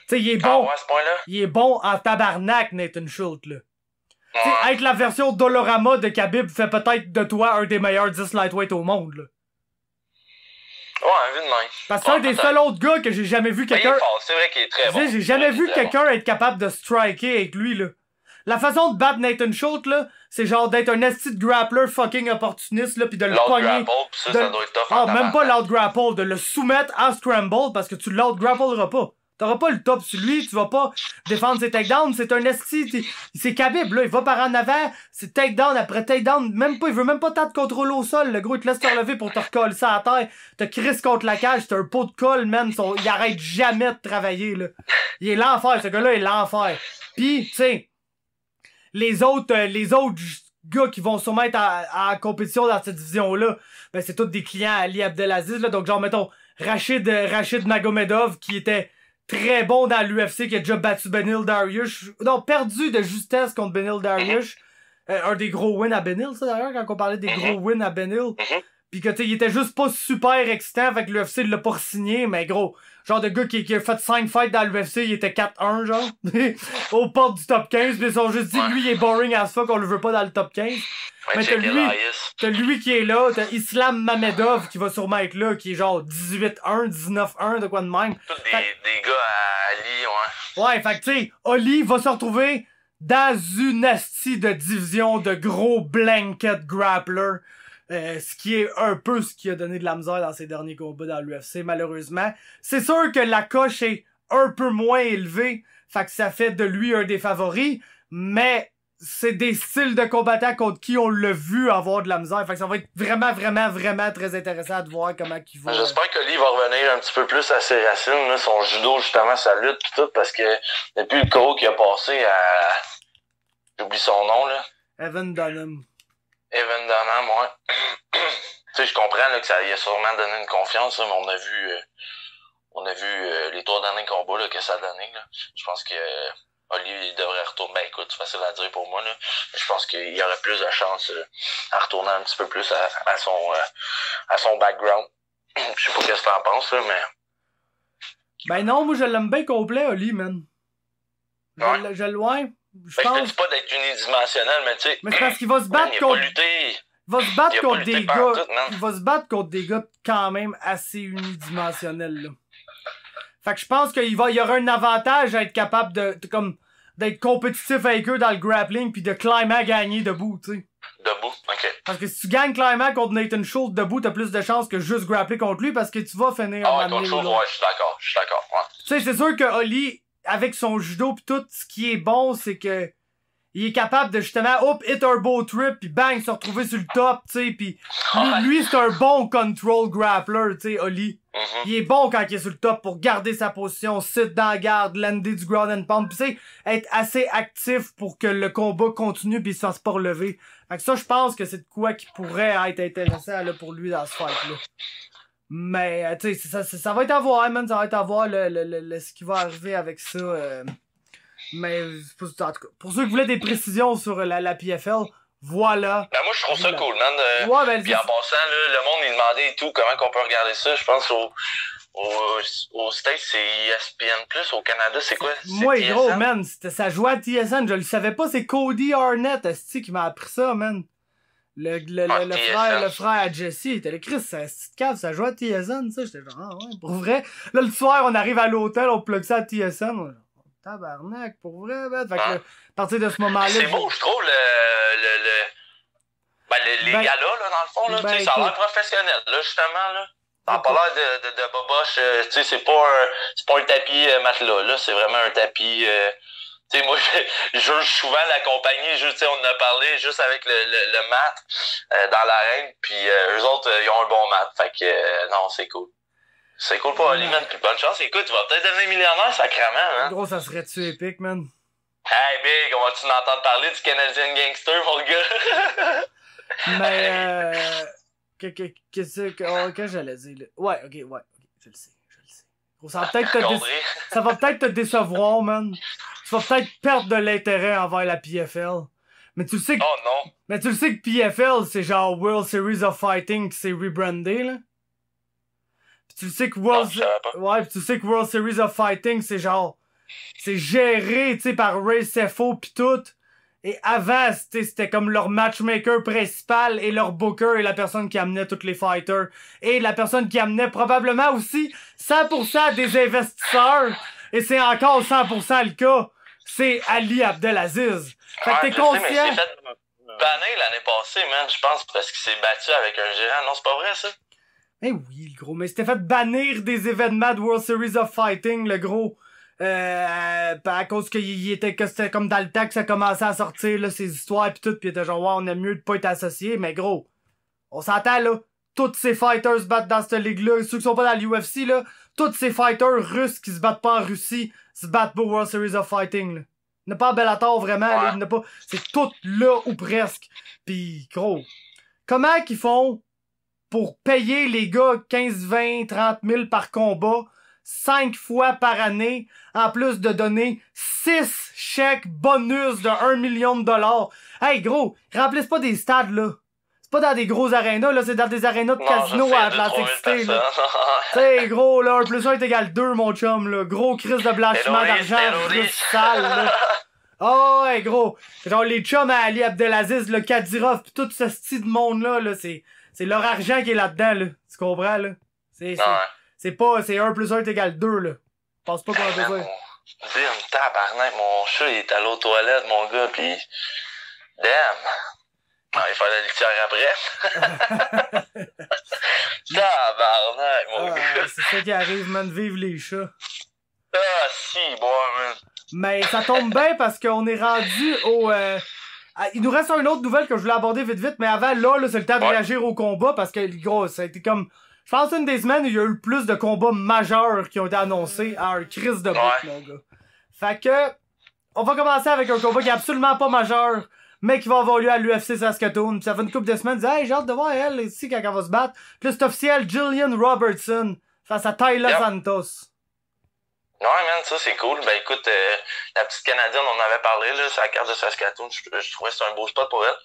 Tu sais, il est bon. Ouais, à ce point-là? Il est bon en tabarnak, Nathan Schultz, là. Ouais. Tu sais, être la version Dolorama de Khabib fait peut-être de toi un des meilleurs 10 lightweight au monde, là. Ouais, vu de même. Parce que c'est un des seuls autres gars que j'ai jamais vu quelqu'un... C'est vrai qu'il est très bon. J'ai jamais vu quelqu'un être capable de striker avec lui, là. La façon de battre Nathan Schultz, là, c'est genre d'être un esti de grappler fucking opportuniste, là, pis de le pogner. Ça doit être tough. Ah, même pas l'out-grapple, de le soumettre à scramble parce que tu l'out-grappleras pas. T'auras pas le top sur lui, tu vas pas défendre ses takedowns, c'est un esti, c'est Khabib, là, il va par en avant, c'est takedown après takedown, même pas, il veut même pas tant de contrôle au sol, le gros, il te laisse te relever pour te recoller ça à terre, te crisse contre la cage, c'est un pot de colle, man, il arrête jamais de travailler, là. Il est l'enfer, ce gars-là est l'enfer. Pis, tu sais, les autres gars qui vont sûrement être en compétition dans cette division-là, ben c'est tous des clients à Ali Abdelaziz, là, donc genre, mettons, Rachid Magomedov, qui était très bon dans l'UFC, qui a déjà battu Benil Dariush. Non, perdu de justesse contre Benil Dariush. Un des gros wins à Benil, ça d'ailleurs, quand on parlait des gros wins à Benil. Pis que tu sais, il était juste pas super excitant, fait que l'UFC l'a pas signé, mais gros, genre de gars qui a fait 5 fights dans l'UFC, il était 4-1, genre, aux portes du top 15, pis ils ont juste dit, lui, il est boring as fuck, on le veut pas dans le top 15. Mais t'as lui qui est là, t'as Islam Mamedov qui va sûrement être là, qui est genre 18-1, 19-1, de quoi de même. Tous des gars à Ali, ouais. Ouais, fait que tu sais, Ali va se retrouver dans une asti de division de gros blanket grappler. Ce qui est un peu ce qui a donné de la misère dans ses derniers combats dans l'UFC, malheureusement. C'est sûr que la coche est un peu moins élevée, fait que ça fait de lui un des favoris, mais c'est des styles de combattants contre qui on l'a vu avoir de la misère, fait que ça va être vraiment, vraiment, vraiment très intéressant de voir comment il va... J'espère que Lee va revenir un petit peu plus à ses racines, là, son judo, justement, sa lutte pis tout, parce que depuis le KO qui a passé à... J'oublie son nom, là. Evan Dunham. Evan Dunham, ouais. Tu sais, je comprends là, que ça y a sûrement donné une confiance, là, mais on a vu les 3 derniers combats là, que ça a donné. Là. Je pense que Oli il devrait retourner. Ben écoute, c'est facile à dire pour moi, là. Mais je pense qu'il y aurait plus de chance à retourner un petit peu plus à son background. Je sais pas ce que t'en penses, là, mais. Ben non, moi je l'aime bien complet, Oli, man. Ouais. Je le Je te dis pas d'être unidimensionnel, mais tu sais. Mais c'est parce qu'il va se battre contre. Il va se battre contre des gars. Il va se battre contre des gars quand même assez unidimensionnels, là. Fait que je pense qu'il y aura un avantage à être capable d'être compétitif avec eux dans le grappling pis de climber à gagner debout, tu sais. Debout, ok. Parce que si tu gagnes climber contre Nathan Schultz debout, t'as plus de chances que juste grappler contre lui parce que tu vas finir. Ah ouais, contre Schultz, ouais, je suis d'accord, ouais. Tu sais, c'est sûr que Oli, avec son judo pis tout, ce qui est bon, c'est que il est capable de justement, hit un beau trip pis bang, se retrouver sur le top, tu sais, pis lui c'est un bon control grappler, tu sais, Oli. Il est bon quand il est sur le top pour garder sa position, sit dans la garde, lander du ground and pound, pis tu sais, être assez actif pour que le combat continue pis il se fasse pas relever. Fait que ça, je pense que c'est de quoi qui pourrait être intéressant là, pour lui dans ce fight-là. Mais, tu sais, ça va être à voir, man, ça va être à voir ce qui va arriver avec ça. Mais, en tout cas, pour ceux qui voulaient des précisions sur la PFL, voilà. Ben moi, je trouve ça cool, man. Ouais, ben, puis en passant, là, le monde, il demandait et tout, comment qu'on peut regarder ça. Je pense au States, c'est ESPN+, au Canada, c'est quoi? Moi, TSN? gros, man, ça jouait à TSN, je le savais pas, c'est Cody Arnett, esti, qui m'a appris ça, man. Le frère à Jesse, il était le Chris, c'est un petit cave, ça jouait à TSN, ça. J'étais genre, ah ouais, pour vrai. Là, le soir, on arrive à l'hôtel, on plug ça à TSN. Tabarnak, pour vrai, man. Fait que, à partir de ce moment-là. C'est beau, je trouve, les galas, là, dans le fond, là, ça a l'air professionnel, là, justement, là. Ça n'a pas l'air de boboche, tu sais, c'est pas un tapis matelas, là, c'est vraiment un tapis, tu sais, moi, je juge souvent la compagnie, tu sais, on en a parlé juste avec le mat, dans l'arène, puis eux autres, ils ont un bon mat, fait que, non, c'est cool. C'est cool pour Oli, man, puis bonne chance, écoute, tu vas peut-être devenir millionnaire, sacrément, hein. Gros, ça serait-tu épique, man? Hey, big, on va-tu entendre parler du Canadian Gangster, mon gars? Mais, qu'est-ce que j'allais dire, là? Ouais, ok, je le sais. Gros, ça va peut-être te décevoir, man. Tu vas peut-être perdre de l'intérêt envers la PFL. Mais tu le sais que, Oh non. mais tu le sais que PFL, c'est genre World Series of Fighting qui s'est rebrandé, là. Puis tu le sais que Non, je savais pas. Ouais, puis tu sais que World Series of Fighting, c'est genre... C'est géré, tu sais, par Ray Sefo pis tout. Et avant, c'était comme leur matchmaker principal et leur booker et la personne qui amenait tous les fighters. Et la personne qui amenait probablement aussi 100% des investisseurs. Et c'est encore 100% le cas. C'est Ali Abdelaziz. Fait que t'es conscient... mais il s'est fait bannir l'année passée, man, je pense, parce qu'il s'est battu avec un gérant. Non, c'est pas vrai, ça? Eh oui, le gros. Mais c'était fait bannir des événements de World Series of Fighting, le gros. À cause que c'était comme dans le temps que ça commençait à sortir, là, ces histoires pis tout, pis il était genre, ouais, on aime mieux de pas être associés, mais gros, on s'entend, là, tous ces fighters se battent dans cette ligue-là, ceux qui sont pas dans l'UFC, là, tous ces fighters russes qui se battent pas en Russie, se battent pour World Series of Fighting, là. Il n'y a pas Bellator, vraiment, là, il n'y a pas, c'est tout là, ou presque. Pis gros, comment qu'ils font pour payer les gars 15, 20, 30 000 par combat, 5 fois par année, en plus de donner 6 chèques bonus de 1 million de dollars. Hey gros, remplissent pas des stades là. C'est pas dans des gros arénas là, c'est dans des arénas de casino à Atlantic City là. T'sais gros là, 1 plus 1 est égal 2 mon chum là. Gros crise de blanchiment d'argent, russe sale là. Oh ouais gros. Genre les chums à Ali Abdelaziz, le Kadyrov pis tout ce style de monde là, c'est leur argent qui est là-dedans là. Tu comprends là? C'est pas, c'est 1 plus 1 est égal 2, là. Pense pas qu'on a besoin. Tabarnak, mon chat, il est allé aux toilettes, mon gars, pis... Damn! Non, il fallait le tirer après. Tabarnak, mon gars. C'est ça qui arrive, man, vive les chats. Ah, si, bon, man. Mais ça tombe bien parce qu'on est rendu au... Il nous reste une autre nouvelle que je voulais aborder vite, mais avant, là c'est le temps de réagir au combat parce que, gros, ça a été comme... Je pense une des semaines où il y a eu le plus de combats majeurs qui ont été annoncés à un crise de bout, mon gars. Fait que, on va commencer avec un combat qui est absolument pas majeur, mais qui va avoir lieu à l'UFC Saskatoon. Pis ça fait une couple de semaines, hey, j'ai hâte de voir elle ici quand elle va se battre. Puis là, c'est officiel, Jillian Robertson face à Taila Santos. Ouais, man, ça c'est cool. Ben écoute, la petite Canadienne, on en avait parlé, là, sur la carte de Saskatoon, je trouvais que c'était un beau spot pour elle.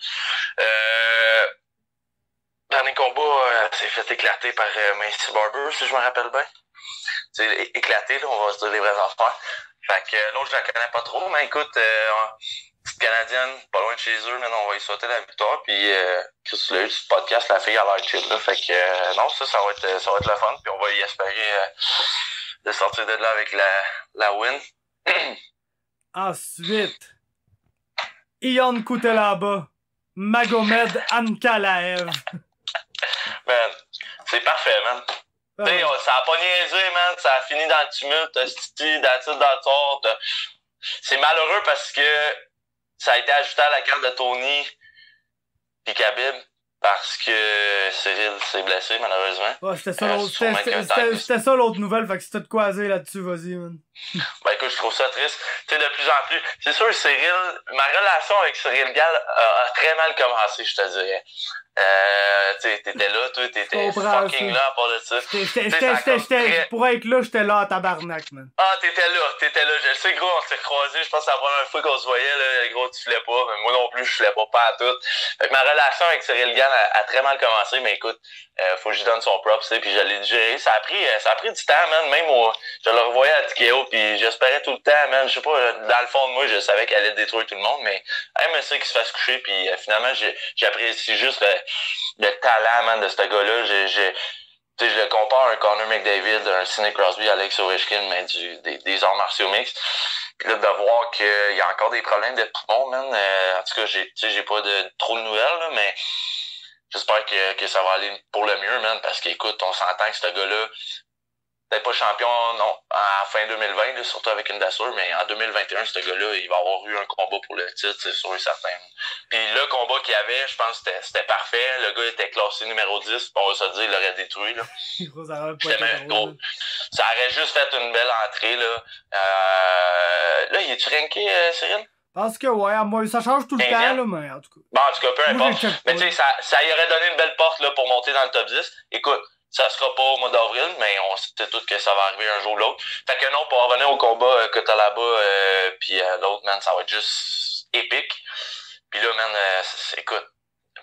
Dernier combat, s'est fait éclater par Macy Barber, si je me rappelle bien. C'est éclaté, là, on va se dire les vraies affaires. Fait que l'autre, je la connais pas trop, mais écoute, petite Canadienne, pas loin de chez eux, mais on va y sauter la victoire. Puis, Chris, tu l'as eu sur le podcast, la fille a l'air chill, là. Fait que, non, ça va être le fun. Puis on va y espérer de sortir de là avec la win. Ensuite, Ion Kutelaba, Magomed Ankalaev. Man, c'est parfait, man. T'sais, ça a pas niaisé, man. Ça a fini dans le tumulte. C'est malheureux parce que ça a été ajouté à la carte de Tony pis Khabib parce que Cyril s'est blessé, malheureusement. Ouais, c'était ça l'autre nouvelle, fait que c'était de quoi à dire là-dessus, vas-y, man. Ben écoute, je trouve ça triste. Tu sais, de plus en plus. C'est sûr, Cyril, ma relation avec Cyril Gall a très mal commencé, je te dirais. T'étais là, toi, t'étais fucking là à part de ça. Pour être là, j'étais là à tabarnak, man. Ah, t'étais là. Je le sais, gros, on s'est croisés, je pense que c'est la première fois qu'on se voyait, là, gros, tu filais pas, mais moi non plus, je filais pas à tout. Fait que ma relation avec Cyril Gall a très mal commencé, mais écoute, faut que je lui donne son props, tu sais, puis je l'ai digéré. Ça a pris du temps, man, même je le revoyais à TKO, puis j'espérais tout le temps, man, je sais pas, dans le fond de moi, je savais qu'elle allait détruire tout le monde, mais même ça qui se fasse coucher, puis finalement, j'apprécie juste le talent, man, de ce gars-là. Je le compare à un Conor McDavid, un Sidney Crosby, Alex Ovechkin, mais des arts martiaux mixtes. Puis là, de voir qu'il y a encore des problèmes de poumons, man. En tout cas, j'ai pas trop de nouvelles, là, mais j'espère que ça va aller pour le mieux, man, parce qu'écoute, on s'entend que ce gars-là, peut-être pas champion, non, en fin 2020, là, surtout avec une Dassur, mais en 2021, ce gars-là, il va avoir eu un combat pour le titre, c'est sûr et certain. Puis le combat qu'il y avait, je pense que c'était parfait. Le gars était classé numéro 10, puis on va se dire, il l'aurait détruit, là. Ça aurait juste fait une belle entrée, là. Là, il est-tu ranké, Cyril? Parce que, ouais, moi, ça change tout le temps, là, mais en tout cas. Bon, en tout cas, peu importe. Mais tu sais, ça y aurait donné une belle porte, là, pour monter dans le top 10. Écoute, ça sera pas au mois d'avril, mais on sait tous que ça va arriver un jour ou l'autre. Fait que non, pour revenir au combat que t'as là-bas, puis l'autre, man, ça va être juste épique. Puis là, man, écoute,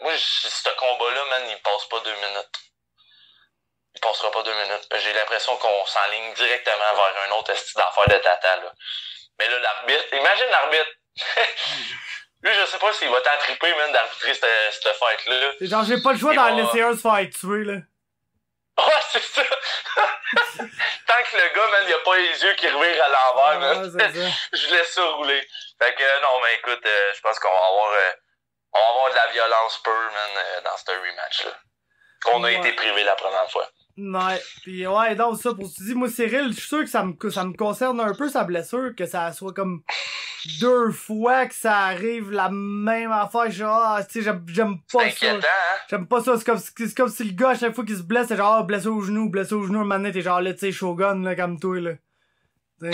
moi, ce combat-là, man, il passe pas 2 minutes. Il passera pas 2 minutes. J'ai l'impression qu'on s'enligne directement vers un autre style d'affaire de tata, là. Mais là, l'arbitre, imagine l'arbitre. Lui, je sais pas s'il va t'entriper, man, d'arbitrer cette fight-là. Genre, j'ai pas le choix d'en laisser un se faire tuer, là. Ouais, c'est ça. Tant que le gars, man, il a pas les yeux qui revirent à l'envers, man. Je laisse ça rouler. Fait que, non, mais écoute, je pense qu'on va avoir de la violence pure, man, dans ce rematch-là. Qu'on a été privé la première fois. Ouais, pis ouais, donc ça, pour te dire, moi, Cyril, je suis sûr que ça me concerne un peu sa blessure, que ça soit comme 2 fois que ça arrive la même affaire, genre, tu sais, j'aime pas ça. C'est inquiétant, hein? J'aime pas ça, c'est comme si le gars, à chaque fois qu'il se blesse, c'est genre, blessé au genou, un moment donné, t'es genre là, tu sais, Shogun, là, comme toi, là. Ouais,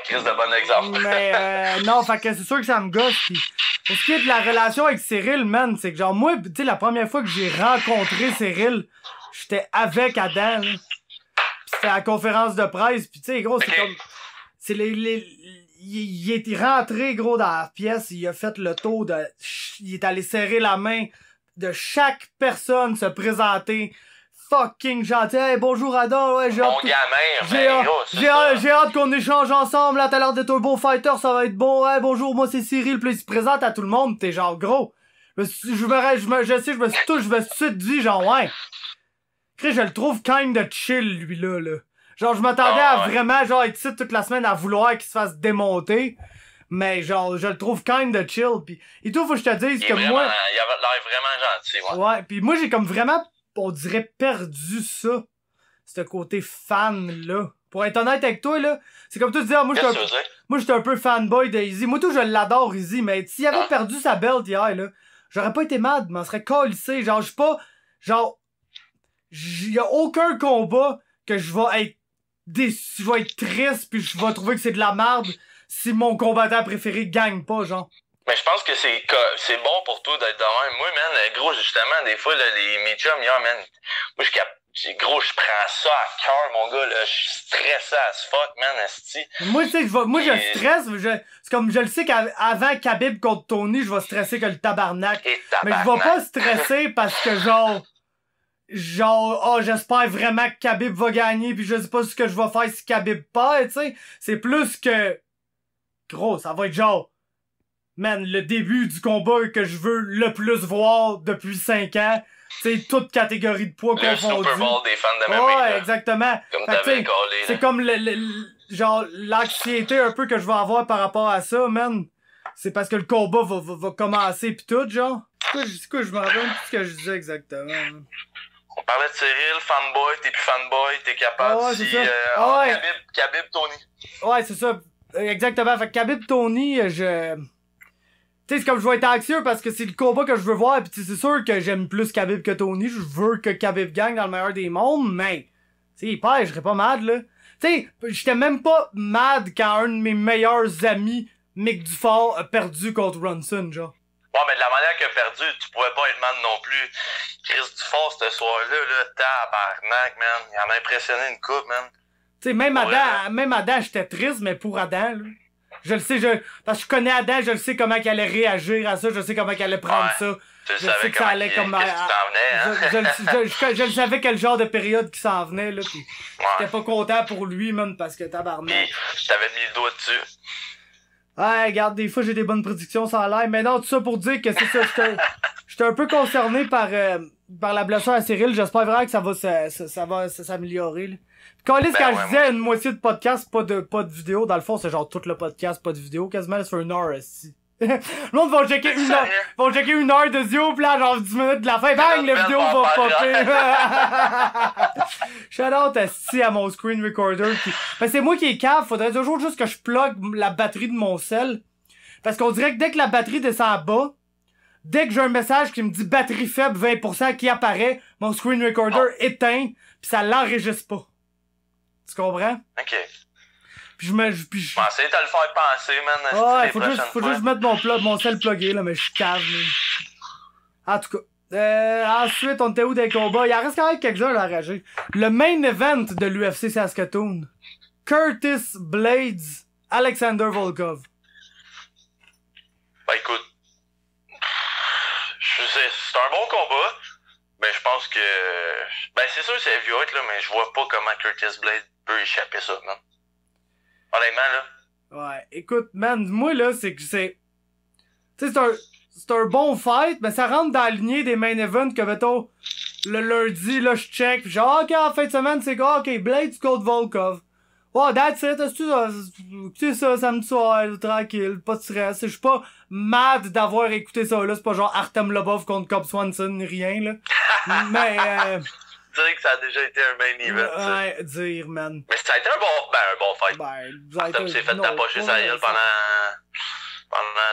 Chris, de bon exemple. Mais, non, fait que c'est sûr que ça me gosse, pis pour ce qui est de la relation avec Cyril, man, c'est que genre, moi, tu sais, la première fois que j'ai rencontré Cyril, j'étais avec Adam, là. Pis c'était à la conférence de presse, pis tu sais, gros, c'est comme... C'est il est rentré, gros, dans la pièce, il a fait le tour de... Il est allé serrer la main de chaque personne, se présenter. Fucking gentil. Hey, bonjour Adam, ouais, j'ai hâte qu'on échange ensemble, là, t'as l'air d'être un bon fighter, ça va être bon. Ouais, bonjour, moi c'est Cyril, puis il se présente à tout le monde, t'es genre, gros. Je sais, je me suis tout de suite dit, genre, ouais. Je le trouve kind of chill, lui-là, là. Genre, je m'attendais à vraiment, genre, être ici toute la semaine à vouloir qu'il se fasse démonter. Mais, genre, je le trouve kind of chill. Pis, et tout, faut que je te dise que moi... Il avait l'air vraiment gentil, ouais. Ouais, pis moi, j'ai comme vraiment, on dirait, perdu ça. Ce côté fan-là. Pour être honnête avec toi, là, c'est comme toi te dire, moi, j'étais un peu fanboy de Izzy. Moi, tout, je l'adore, Izzy. Mais s'il avait perdu sa belt hier, là, j'aurais pas été mad, m'en serais calissé. Genre, je suis pas... Genre... Y a aucun combat que je vais être déçu, je vais être triste pis je vais trouver que c'est de la merde si mon combattant préféré gagne pas, genre. Mais je pense que c'est bon pour toi d'être de même. Moi, man, gros, justement, des fois, là, mes chums, hier, man, moi, gros, je prends ça à cœur, mon gars, là, je suis stressé as fuck, man, esti. Moi, tu sais, je stresse, c'est comme, je le sais qu'avant Khabib contre Tony, je vais stresser que le tabarnak. Mais je vais pas stresser parce que, genre, j'espère vraiment que Khabib va gagner pis je sais pas ce que je vais faire si Khabib perd, tu sais. C'est plus que, gros, ça va être genre, man, le début du combat que je veux le plus voir depuis 5 ans. Tu sais, toute catégorie de poids confondue. Le Super Bowl des fans de MMA. Ouais, exactement. Comme t'avais collé. C'est comme genre, l'anxiété un peu que je vais avoir par rapport à ça, man. C'est parce que le combat va commencer pis tout, genre. C'est quoi, je m'en rappelle plus ce que je disais exactement, man. On parlait de Cyril, fanboy, t'es plus fanboy, t'es capable si... Khabib, Tony. Ouais, c'est ça. Exactement. Fait que Khabib, Tony, tu sais, c'est comme je vais être anxieux parce que c'est le combat que je veux voir, pis c'est sûr que j'aime plus Khabib que Tony. Je veux que Khabib gagne dans le meilleur des mondes, mais... Tu sais, il perd, je serais pas mad, là. Tu sais, j'étais même pas mad quand un de mes meilleurs amis, Mick Dufort, a perdu contre Ronson, genre. Ouais, mais de la manière qu'il a perdu, tu pouvais pas être mad non plus. Chris Dufort, ce soir-là, tabarnak, man. Il en a impressionné une coupe, man. Tu sais, même Adam, j'étais triste, mais pour Adam, là. Je le sais, parce que je connais Adam, je le sais comment qu'il allait réagir à ça, je sais comment qu'il allait prendre ça. Je sais que ça allait comme... Je le savais quel genre de période qui s'en venait, là, pis j'étais pas content pour lui, man, parce que tabarnak. Pis je t'avais mis le doigt dessus. Ouais, regarde, des fois j'ai des bonnes prédictions sans l'air, mais non, tout ça pour dire que c'est ça, j'étais un peu concerné par la blessure à Cyril, j'espère vraiment que ça va s'améliorer, là. Quand je disais une moitié de podcast, pas de vidéo, dans le fond, c'est genre tout le podcast, pas de vidéo, quasiment, ça fait 1 heure, ici. L'autre vont checker 1 heure, une heure de vidéo, pis là, genre 10 minutes de la fin, bang, la vidéo va popper. Shout out à mon screen recorder. Ben, c'est moi qui est cave, faudrait toujours juste que je plug la batterie de mon cell. Parce qu'on dirait que dès que la batterie descend bas, dès que j'ai un message qui me dit batterie faible 20% qui apparaît, mon screen recorder éteint, pis ça l'enregistre pas. Tu comprends? Ok. Puis je pensais te le faire penser, man. Ouais, faut juste que je mette mon cell plugué, là, mais je suis cave, là. En tout cas. Ensuite, on était où des combats? Il en reste quand même quelques-uns à rager. Le main event de l'UFC Saskatoon. Curtis Blades, Alexander Volkov. Ben écoute, Ben, je pense que... Ben, c'est sûr que c'est heavyweight, là, mais je vois pas comment Curtis Blade peut échapper ça, man. Honnêtement, là. Ouais, écoute, man, moi, là, c'est que c'est... Tu sais, c'est un bon fight, mais ça rentre dans la lignée des main events que, mettons, le lundi, là, je check, pis genre, ok, en fin de semaine, c'est quoi? Ok, Blade contre Volkov. Oh, that's it, écoutez ça, samedi soir, tranquille, pas de stress. Je suis pas mad d'avoir écouté ça, là, c'est pas genre Artem Lobov contre Cobb Swanson, ni rien, là. Mais, Dire que ça a déjà été un main event, ouais, dire, man. Mais ça a été un bon fight. Artem s'est fait tapocher sa gueule pendant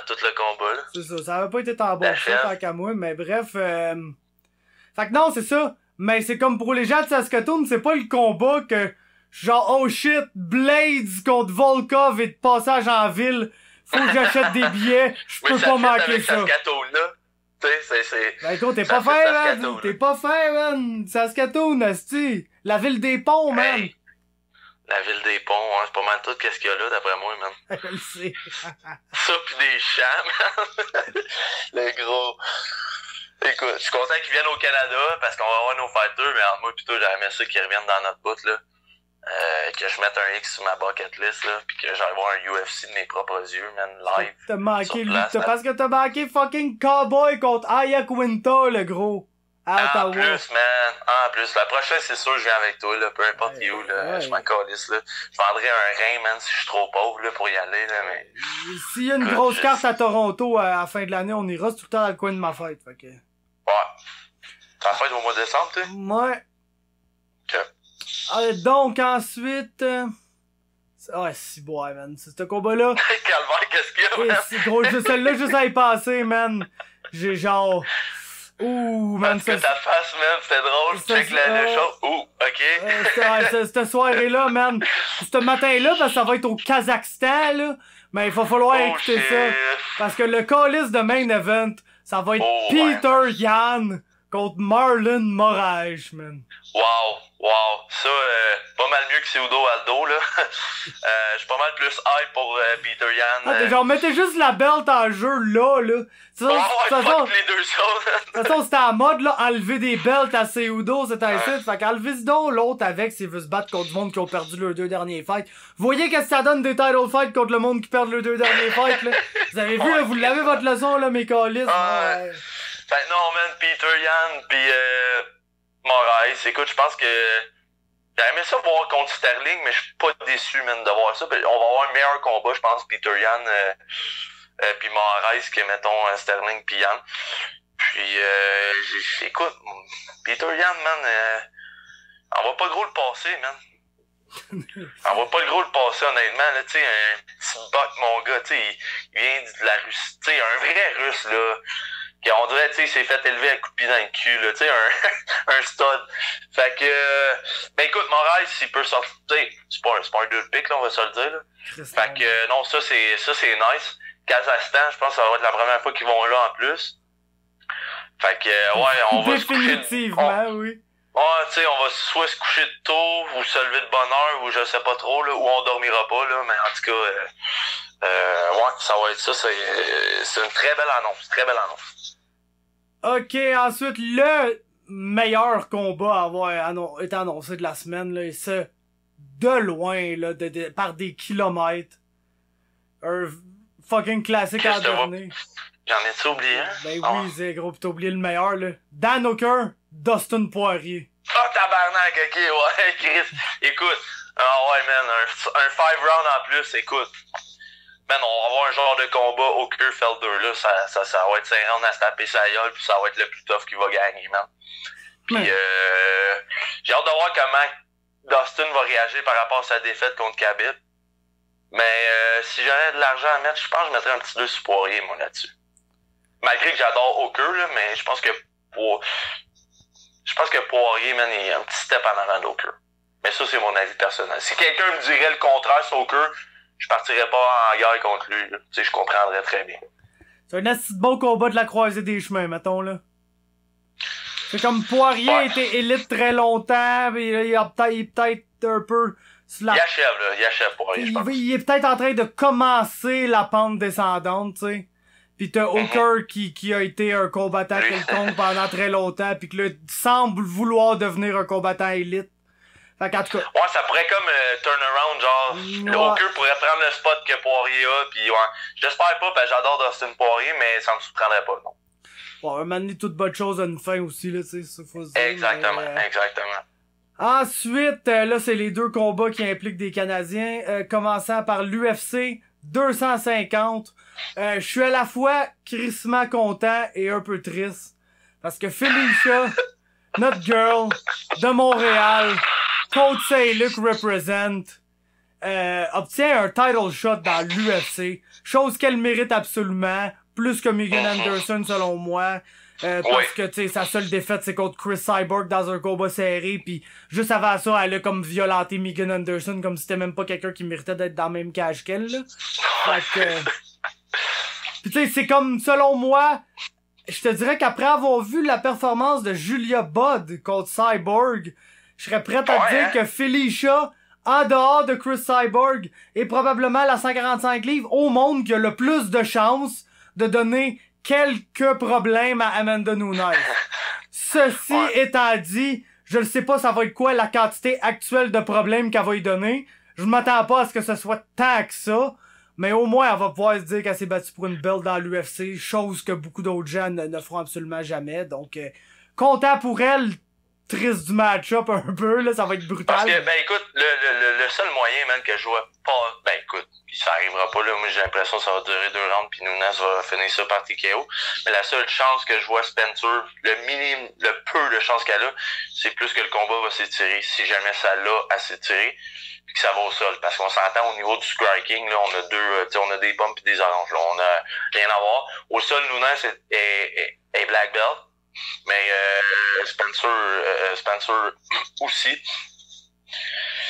tout le combat, là. C'est ça avait pas été tant bon ça, tant qu'à moi, mais bref, fait que non, c'est ça. Mais c'est comme pour les gens de Saskatoon, c'est pas le combat que, genre, oh shit, Blades contre Volkov et de passage en ville, faut que j'achète des billets, je peux pas manquer ça. Saskatoon, là. Tu sais, c'est... Ben écoute, t'es pas fin, man! T'es pas fin, man! Saskatoon, asti! La ville des ponts, man! Hey, la ville des ponts, hein, c'est pas mal tout qu'est-ce qu'il y a là, d'après moi, man. Je le sais. Ça pis des champs, man. Le gros... Écoute, je suis content qu'ils viennent au Canada, parce qu'on va avoir nos fighters, mais entre moi pis toi, j'aimerais ça qu'ils reviennent dans notre bout, là. Que je mette un X sur ma bucket list, là, pis que j'aille voir un UFC de mes propres yeux, man, live. T'as manqué, lui, place, parce que t'as manqué fucking Cowboy contre Aya Quinta, le gros. À Ottawa. En plus, man, en plus. La prochaine, c'est sûr, je viens avec toi, là, peu importe où, là, je m'en calisse, là. Je vendrais un rein, man, si je suis trop pauvre, là, pour y aller, là, mais... S'il y a une grosse carte à Toronto à la fin de l'année, on ira tout le temps dans le coin de ma fête, fait que... Ouais. Ta fête au mois de décembre, tu sais? Ouais. Ok. Donc, ensuite... Ouais, si boy, man. C'est ce combat-là. Calvaire, qu'est-ce qu'il y a, man? C'est gros, celle-là, juste à y passer, man. J'ai genre... Ouh, man. Parce que ta face, man, c'était drôle. Check le show. Ouh, ok. Cette soirée-là, man. Ce matin-là, parce que ça va être au Kazakhstan, là. Mais il va falloir écouter ça. Parce que le calice de main event, ça va être Peter Yan contre Marlon Moraes, man. Wow. Ça, pas mal mieux que Pseudo Aldo, là. Je suis pas mal plus hype pour Peter Yan. Genre, mettez juste la belt en jeu, là. De les deux choses. toute façon, c'était à mode, là, enlever des belts à Pseudo, c'était ainsi. Fait qu'enlevez-y donc l'autre avec s'il veut se battre contre du monde qui ont perdu leurs 2 derniers fights. Vous voyez qu'est-ce que ça donne des title fights contre le monde qui perd leurs 2 derniers fights, là? Vous avez vu, là, vous l'avez votre leçon, là, mes calices. Fait non, man, Peter Yan pis Moraes, écoute, je pense que j'aurais aimé ça voir contre Sterling, mais je suis pas déçu, man, de voir ça. On va avoir un meilleur combat, je pense, Peter Yan pis Moraes que, mettons, Sterling pis Yan. Puis, écoute, Peter Yan, man, on va pas gros le passer, man. On va pas le gros le passer, honnêtement, là, tu sais, un petit buck, mon gars, tu sais, il vient de la Russie, tu sais, un vrai Russe, là. On dirait, tu sais, il s'est fait élever à coups de pied dans le cul, là, tu sais, un stud. Fait que, ben écoute, Moraes, s'il peut sortir, tu sais, c'est pas un deux pick, là, on va se le dire, là. Fait que, non, ça, c'est nice. Kazakhstan, je pense que ça va être la première fois qu'ils vont là, en plus. Fait que, ouais, on va se coucher... Définitivement, oui. Ouais, tu sais, on va soit se coucher de tôt, ou se lever de bonne heure, ou je sais pas trop, là, ou on dormira pas, là, mais en tout cas, ouais, ça va être ça, c'est une très belle annonce, Ok, ensuite, le meilleur combat à avoir été annoncé de la semaine, là, et ça, de loin, là, par des kilomètres. Un fucking classique à donner. J'en ai-tu oublié, hein? Ben oui, c'est gros, pis t'as oublié le meilleur, là. Dan Hooker, Dustin Poirier. Ah, tabarnak, ok, ouais, Chris. Écoute, ouais, man, un 5 round en plus, écoute. Man, on va avoir un genre de combat Hooker Felder, là, ça va être 5 rounds à se taper sa gueule, pis ça va être le plus tough qui va gagner, man. Pis, j'ai hâte de voir comment Dustin va réagir par rapport à sa défaite contre Khabib. Mais, si j'avais de l'argent à mettre, je pense que je mettrais un petit 2 sur Poirier, moi, là-dessus. Malgré que j'adore Hooker, là, mais je pense que Poirier, man, il y a un petit step en avant d'Hooker. Mais ça, c'est mon avis personnel. Si quelqu'un me dirait le contraire sur Hooker, je partirais pas en guerre contre lui, là. Tu sais, je comprendrais très bien. C'est un assez bon combat de la croisée des chemins, mettons, là. C'est comme Poirier était élite très longtemps, pis il est peut-être un peu... Il achève Poirier, je pense. Il est peut-être en train de commencer la pente descendante, tu sais. Pis t'as Hooker qui a été un combattant quelconque pendant très longtemps, pis que là, semble vouloir devenir un combattant élite. Fait qu'en tout cas... Ouais, ça pourrait comme turnaround, genre, le Hooker pourrait prendre le spot que Poirier a, pis ouais, j'espère pas, parce que j'adore Dustin Poirier, mais ça me surprendrait pas, non. Bon, un moment donné, toute bonne chose a une fin aussi, là, tu sais, ça faut se dire. Exactement, exactement. Ensuite, là, c'est les deux combats qui impliquent des Canadiens, commençant par l'UFC 250. Je suis à la fois crissement content et un peu triste, parce que Felicia, notre girl, de Montréal, Code Saint-Luc represent, obtient un title shot dans l'UFC, chose qu'elle mérite absolument, plus que Megan Anderson selon moi, parce que tu sais sa seule défaite c'est contre Chris Cyborg dans un combat serré, puis juste avant ça elle a comme violenté Megan Anderson comme si c'était même pas quelqu'un qui méritait d'être dans le même cage qu'elle là. Fait que puis tu sais c'est comme selon moi, je te dirais qu'après avoir vu la performance de Julia Budd contre Cyborg, je serais prêt à dire que Felicia, en dehors de Chris Cyborg, est probablement la 145 livres au monde qui a le plus de chances de donner quelques problèmes à Amanda Nunes. Ceci étant dit, je ne sais pas ça va être quoi la quantité actuelle de problèmes qu'elle va y donner. Je m'attends pas à ce que ce soit tant que ça, mais au moins elle va pouvoir se dire qu'elle s'est battue pour une belt dans l'UFC, chose que beaucoup d'autres gens ne feront absolument jamais. Donc, content pour elle, triste du match-up un peu, là, ça va être brutal. Parce que, ben écoute, le seul moyen, man, que je vois pas, ben écoute, ça arrivera pas, là, moi j'ai l'impression que ça va durer 2 rounds, puis Nunes va finir ça par TKO, mais la seule chance que je vois Spencer, le peu de chance qu'elle a, c'est plus que le combat va s'étirer, si jamais ça l'a à s'étirer, puis que ça va au sol, parce qu'on s'entend au niveau du striking, là, on a on a des pommes pis des oranges, là, on a rien à voir. Au sol, Nunes est black belt, mais Spencer aussi.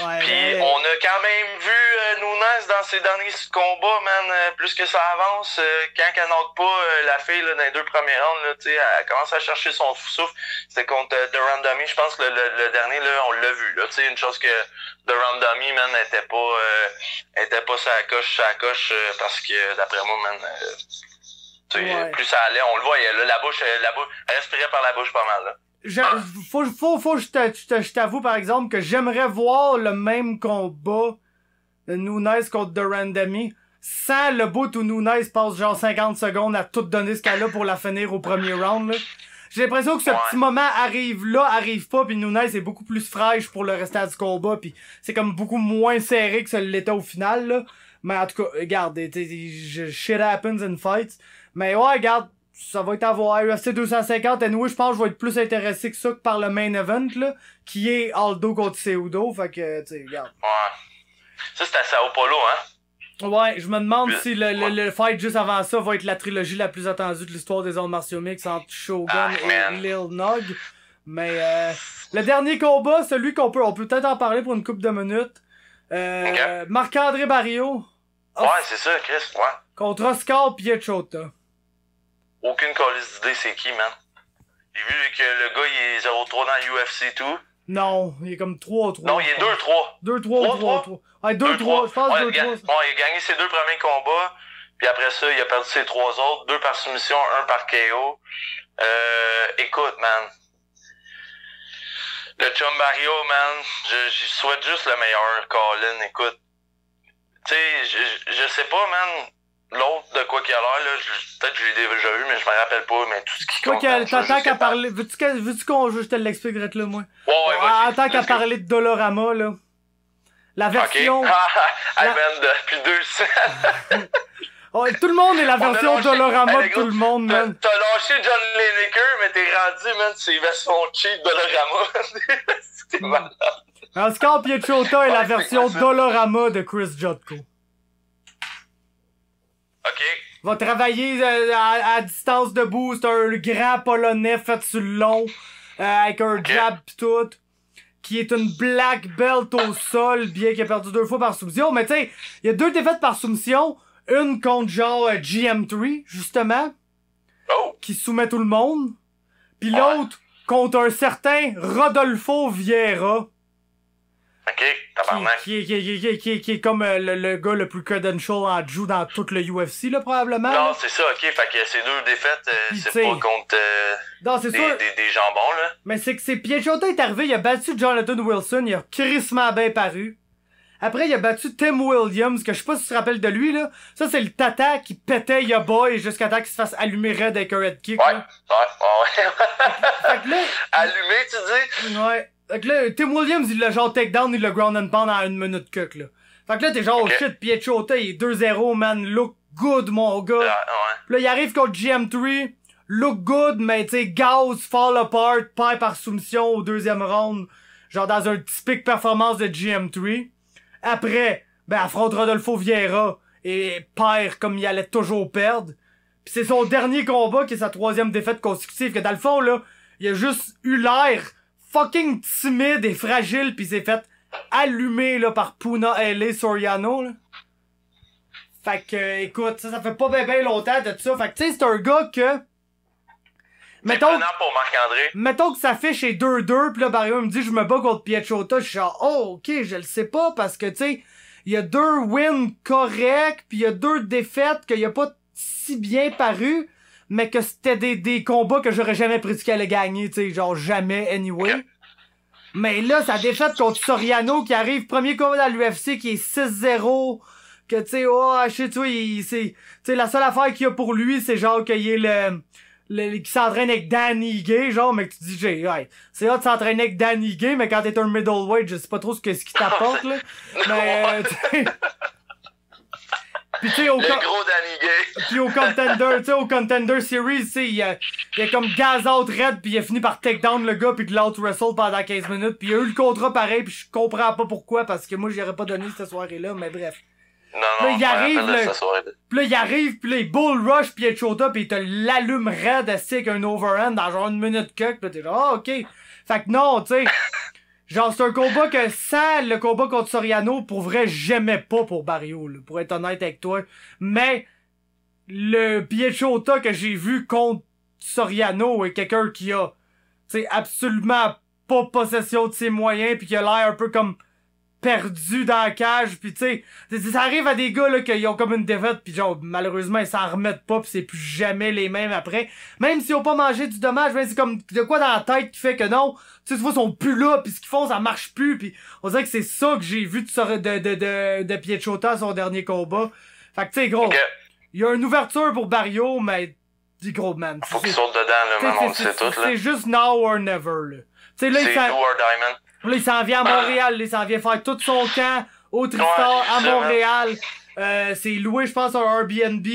Ouais, puis on a quand même vu Nunes dans ses derniers combats, man, plus que ça avance, quand elle knock pas la fille là, dans les 2 premiers rounds, là, elle commence à chercher son souffle. C'était contre Duran Dummy, je pense que le dernier, là, on l'a vu. Là, une chose que Duran Dummy, man, était pas sa coche, parce que d'après moi, man, plus ça allait, on le voyait, là, la bouche, elle respirait par la bouche pas mal, là. Faut que je t'avoue par exemple que j'aimerais voir le même combat de Nunes contre Duran Dummy sans le bout où Nunes passe genre 50 secondes à tout donner ce qu'elle a pour la finir au premier round là. J'ai l'impression que ce petit moment arrive pas, puis Nunes est beaucoup plus fraîche pour le restant du combat, puis c'est comme beaucoup moins serré que ça l'était au final là. Mais en tout cas, regarde, shit happens in fights. Mais ouais, regarde, ça va être à voir. UFC 250, anyway, je pense que je vais être plus intéressé que ça que par le main event, là, qui est Aldo contre Cejudo, fait que, tu sais, regarde. Ouais. Ça, c'est à Sao Paulo, hein? Ouais, je me demande si le fight juste avant ça va être la trilogie la plus attendue de l'histoire des arts martiaux mixtes entre Shogun et Lil Nog. Mais, le dernier combat, celui on peut peut-être en parler pour une couple de minutes. Marc-André Barriault. Ouais, c'est ça, Chris, ouais. Contre Oscar Piechota. Aucune colise d'idée c'est qui, man. J'ai vu que le gars, il est 0-3 dans l'UFC tout. Non, il est comme 3-3. Non, il est 2-3. 2-3. Ouais, 2-3, je pense 2-3. Bon, il a gagné ses 2 premiers combats, puis après ça, il a perdu ses 3 autres. 2 par soumission, 1 par KO. Écoute, man. Le chum Barriault, man, j'y souhaite juste le meilleur, Colin, écoute. Tu sais, je sais pas, man. L'autre, de quoi qu'il a l'air, là, peut-être que je l'ai déjà vu, mais je me rappelle pas, mais tout ce qui compte. Tant qu'à parler, veux-tu qu'on je te l'explique direct là, moi? Ouais, en tant qu'à parler de Dolorama, là. La version. Okay. Man, depuis 2 semaines. Ouais, tout le monde est la version Dolorama de tout le monde, man. T'as lâché John Lineker, mais t'es rendu, man, c'est version cheap Dolorama. C'était malade. Oscar Piechota est la version Dolorama de Chris Jotko. OK. Va travailler à distance debout, c'est un grand polonais fait sur le long, avec un jab pis tout, qui est une black belt au sol, bien qu'il a perdu 2 fois par soumission. Mais tu sais, il y a 2 défaites par soumission, une contre genre GM3, justement, qui soumet tout le monde, pis l'autre contre un certain Rodolfo Vieira. OK, tabarnak. Qui est comme le gars le plus credential en jiu dans tout le UFC, là, probablement. Non, là. c'est ça, ok. Fait que ces 2 défaites, c'est t'sais, pas contre non, c'est sûr. des jambons, là. Mais c'est que Piechota est arrivé, il a battu Jonathan Wilson, il a crissement bien paru. Après, il a battu Tim Williams, que je sais pas si tu te rappelles de lui, là. Ça, c'est le tata qui pétait Ya Boy jusqu'à temps qu'il se fasse allumer raide avec un red kick, Ouais, là. ouais. Fait que là... Allumé, tu dis? Ouais. Fait que là, Tim Williams, il l'a genre takedown, il l'a ground and pound en 1 minute cook, là. Fait que là, t'es genre, Ok. oh shit, Piechota, il est 2-0, man, look good, mon gars. Ouais. Puis là, il arrive contre GM3, look good, mais tu sais, Gauss fall apart, perd par soumission au 2e round, genre dans un typique performance de GM3. Après, ben, affronte Rodolfo Vieira et perd comme il allait toujours perdre. Puis c'est son dernier combat qui est sa 3e défaite consécutive, que dans le fond, là, il a juste eu l'air fucking timide et fragile, pis il s'est fait allumer, là, par Puna L.A. Soriano, là. Fait que, écoute, ça fait pas ben longtemps de tout ça. Fait que, tu sais, c'est un gars que... Mettons pour Marc-André. Mettons que sa fiche est 2-2, pis là, Barrio me dit, je me bats contre Piechota. Je suis genre, oh, ok, je le sais pas, parce que, tu sais, il y a 2 wins corrects, pis il y a 2 défaites qu'il a pas si bien paru, mais que c'était des combats que j'aurais jamais prédit qu'il allait gagner, tu sais, genre jamais, anyway. Okay. Mais là, sa défaite contre Soriano, qui arrive, premier combat dans l'UFC, qui est 6-0, que, tu sais, oh, je sais, tu sais, tu sais, la seule affaire qu'il y a pour lui, c'est genre qu'il est qui s'entraîne avec Danny Gay, genre, mais que tu dis, ouais, c'est hot de s'entraîner avec Danny Gay, mais quand t'es un middleweight, je sais pas trop ce qu'il t'apporte, là. Mais, pis tu sais, le gros Danny Gay. Pis au Contender, tu sais, au Contender Series, tu sais, il a comme gaz out red, pis il a fini par take down le gars, pis de l'out wrestle pendant 15 minutes, pis il a eu le contrat pareil, pis je comprends pas pourquoi, parce que moi, j'aurais pas donné cette soirée-là, mais bref. Non, là, il arrive, pis là, il arrive, pis là, il bull rush Piechota, pis il te l'allume raide assis avec un overhand dans genre 1 minute cook, pis t'es genre, ah, ok. Fait que non, tu sais, genre, c'est un combat que sans le combat contre Soriano, pour vrai, j'aimais pas pour Barrio, là, pour être honnête avec toi. Mais, le Piechota que j'ai vu contre Soriano est quelqu'un qui a, tu sais, absolument pas possession de ses moyens, pis qui a l'air un peu comme perdu dans la cage, pis tu sais, ça arrive à des gars là qui ont comme une défaite, pis genre malheureusement ils s'en remettent pas, pis c'est plus jamais les mêmes après, même s'ils ont pas mangé du dommage, mais c'est comme de quoi dans la tête qui fait que non, tu vois, ils sont plus là, pis ce qu'ils font ça marche plus, pis on dirait que c'est ça que j'ai vu de Piechota à son dernier combat. Fait que tu sais gros, il y a une ouverture pour Barrio, mais dis gros man, faut qu'il saute dedans là, man, on le sait tout là. C'est juste now or never là. Tu sais là, c'est do or die, man. Là, il s'en vient à Montréal, là, il s'en vient faire tout son camp au Tristar à Montréal. C'est loué, je pense, un Airbnb.